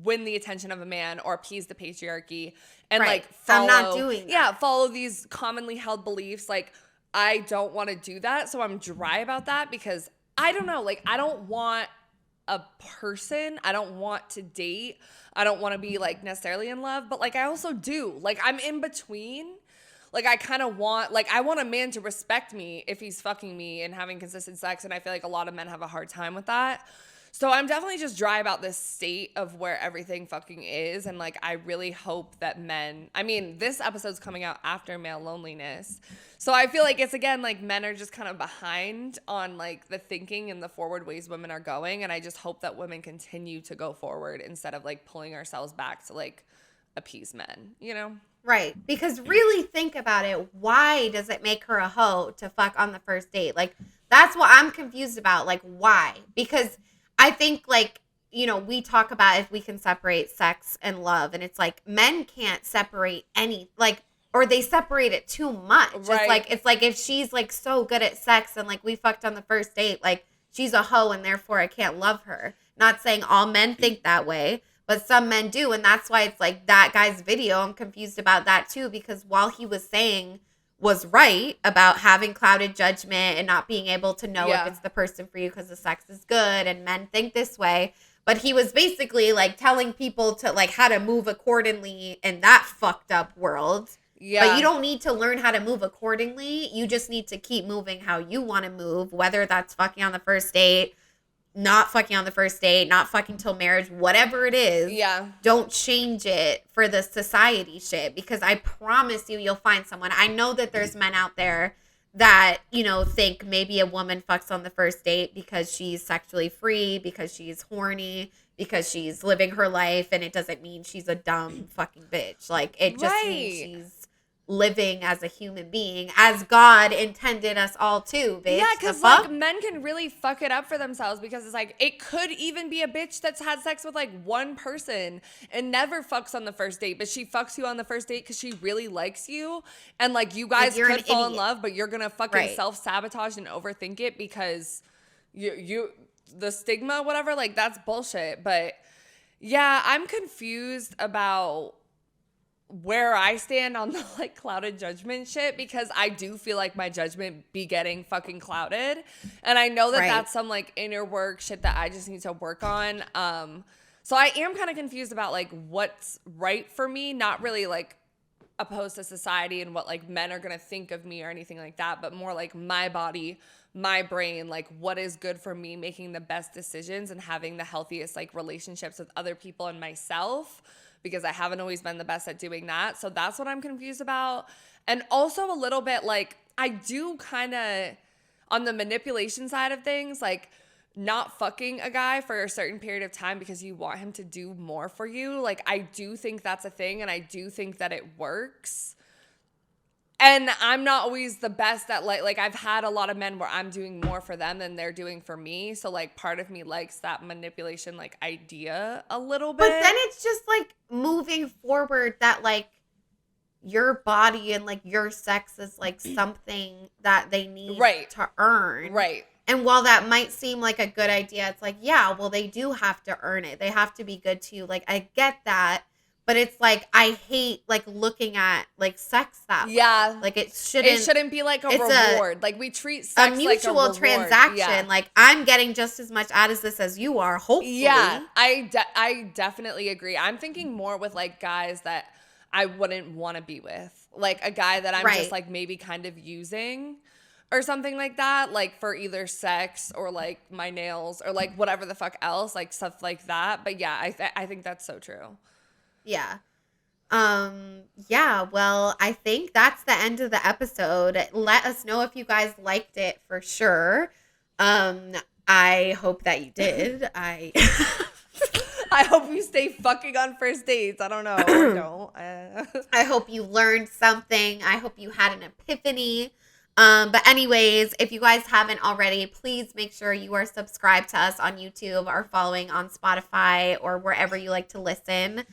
win the attention of a man or appease the patriarchy, and like follow, I'm not doing that. Yeah, follow these commonly held beliefs. Like, I don't want to do that. So I'm dry about that, because I don't know, like, I don't want a person. I don't want to date. I don't want to be like necessarily in love, but like, I also do. Like, I'm in between. Like, I kind of want, like, I want a man to respect me if he's fucking me and having consistent sex. And I feel like a lot of men have a hard time with that. So I'm definitely just dry about this state of where everything fucking is. And like, I really hope that men, I mean, this episode's coming out after male loneliness. So I feel like it's, again, like, men are just kind of behind on like the thinking and the forward ways women are going. And I just hope that women continue to go forward instead of like pulling ourselves back to like appease men, you know? Right. Because really think about it. Why does it make her a hoe to fuck on the first date? Like, that's what I'm confused about. Like, why? Because I think, like, you know, we talk about if we can separate sex and love, and it's like men can't separate any, like, or they separate it too much. Right. It's like if she's like so good at sex and like we fucked on the first date, like she's a hoe and therefore I can't love her. Not saying all men think that way, but some men do. And that's why it's like that guy's video. I'm confused about that too, because while he was saying was right about having clouded judgment and not being able to know if it's the person for you because the sex is good and men think this way. But he was basically like telling people to like how to move accordingly in that fucked up world. Yeah. But you don't need to learn how to move accordingly. You just need to keep moving how you want to move, whether that's fucking on the first date, not fucking on the first date, not fucking till marriage, whatever it is. Yeah. Don't change it for the society shit, because I promise you'll find someone. I know that there's men out there that, you know, think maybe a woman fucks on the first date because she's sexually free, because she's horny, because she's living her life, and it doesn't mean she's a dumb fucking bitch. Like, it just means she's living as a human being, as God intended us all to, bitch. Yeah, because like men can really fuck it up for themselves, because it's like it could even be a bitch that's had sex with like one person and never fucks on the first date, but she fucks you on the first date because she really likes you, and like you guys could fall in love, but you're gonna fucking self-sabotage and overthink it because you the stigma, whatever. Like, that's bullshit. But yeah, I'm confused about where I stand on the like clouded judgment shit, because I do feel like my judgment be getting fucking clouded, and I know that that's some like inner work shit that I just need to work on. So I am kind of confused about like what's right for me, not really like opposed to society and what like men are gonna think of me or anything like that, but more like my body, my brain, like what is good for me, making the best decisions and having the healthiest like relationships with other people and myself, because I haven't always been the best at doing that. So that's what I'm confused about. And also a little bit like, I do kind of, on the manipulation side of things, like not fucking a guy for a certain period of time because you want him to do more for you. Like, I do think that's a thing, and I do think that it works. And I'm not always the best at like I've had a lot of men where I'm doing more for them than they're doing for me. So like part of me likes that manipulation like idea a little bit. But then it's just like moving forward that like your body and like your sex is like something that they need to earn. Right. And while that might seem like a good idea, it's like, yeah, well, they do have to earn it. They have to be good to you. Like, I get that. But it's like, I hate like looking at like sex that way. Yeah. Like, it shouldn't be like a reward. Like, we treat sex a mutual like a transaction. Yeah. Like, I'm getting just as much out of this as you are, hopefully. Yeah, I definitely agree. I'm thinking more with like guys that I wouldn't want to be with. Like a guy that I'm just like maybe kind of using or something like that, like for either sex or like my nails or like whatever the fuck else, like stuff like that. But yeah, I think that's so true. Yeah. Yeah, well, I think that's the end of the episode. Let us know if you guys liked it for sure. I hope that you did. I hope you stay fucking on first dates. I don't know. I don't. I hope you learned something. I hope you had an epiphany. But anyways, if you guys haven't already, please make sure you are subscribed to us on YouTube or following on Spotify or wherever you like to listen.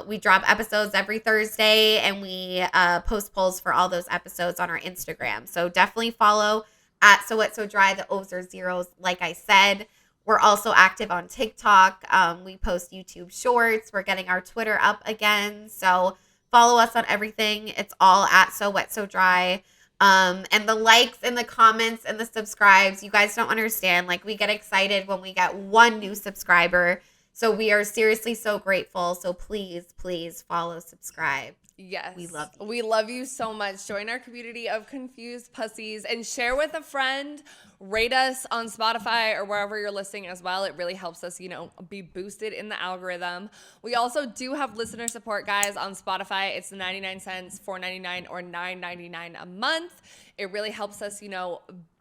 We drop episodes every Thursday, and we post polls for all those episodes on our Instagram. So definitely follow at So Wet So Dry. The O's are zeros, like I said. We're also active on TikTok. We post YouTube shorts. We're getting our Twitter up again. So follow us on everything. It's all at So Wet So Dry. And the likes and the comments and the subscribes, you guys don't understand. Like, we get excited when we get one new subscriber. So we are seriously so grateful. So please, please follow, subscribe. Yes. We love you. We love you so much. Join our community of confused pussies and share with a friend. Rate us on Spotify or wherever you're listening as well. It really helps us, be boosted in the algorithm. We also do have listener support, guys, on Spotify. It's 99 cents, $4.99, or $9.99 a month. It really helps us,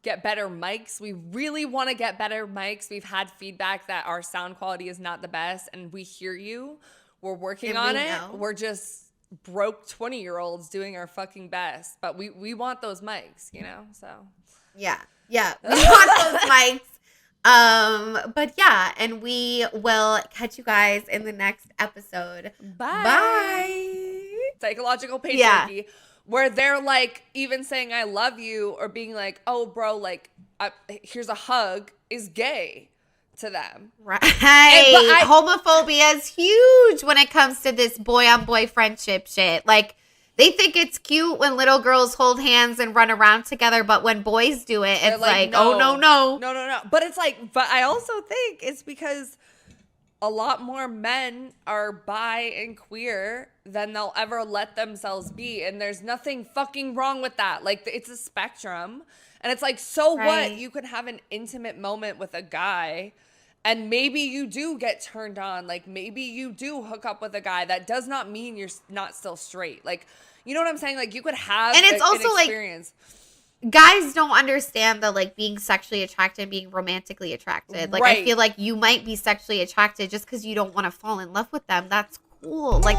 get better mics. We really want to get better mics. We've had feedback that our sound quality is not the best, and we hear you. We're working on it. We're just broke 20-year-olds doing our fucking best, but we want those mics, you know? So Yeah. We want those mics. But yeah, and we will catch you guys in the next episode. Bye. Psychological patriarchy. Yeah. Where they're like even saying I love you or being like, oh bro, like here's a hug is gay to them. Right. Homophobia is huge when it comes to this boy on boy friendship shit. Like, they think it's cute when little girls hold hands and run around together, but when boys do it, it's like, no. oh, no. No. But it's like, but I also think it's because a lot more men are bi and queer than they'll ever let themselves be. And there's nothing fucking wrong with that. Like, it's a spectrum. And it's like, so what? You could have an intimate moment with a guy and maybe you do get turned on. Like, maybe you do hook up with a guy. That does not mean you're not still straight. Like, you know what I'm saying? Like, you could have and it's also an experience. Like, guys don't understand the, like, being sexually attracted and being romantically attracted. Like, I feel like you might be sexually attracted just because you don't want to fall in love with them. That's cool. Like...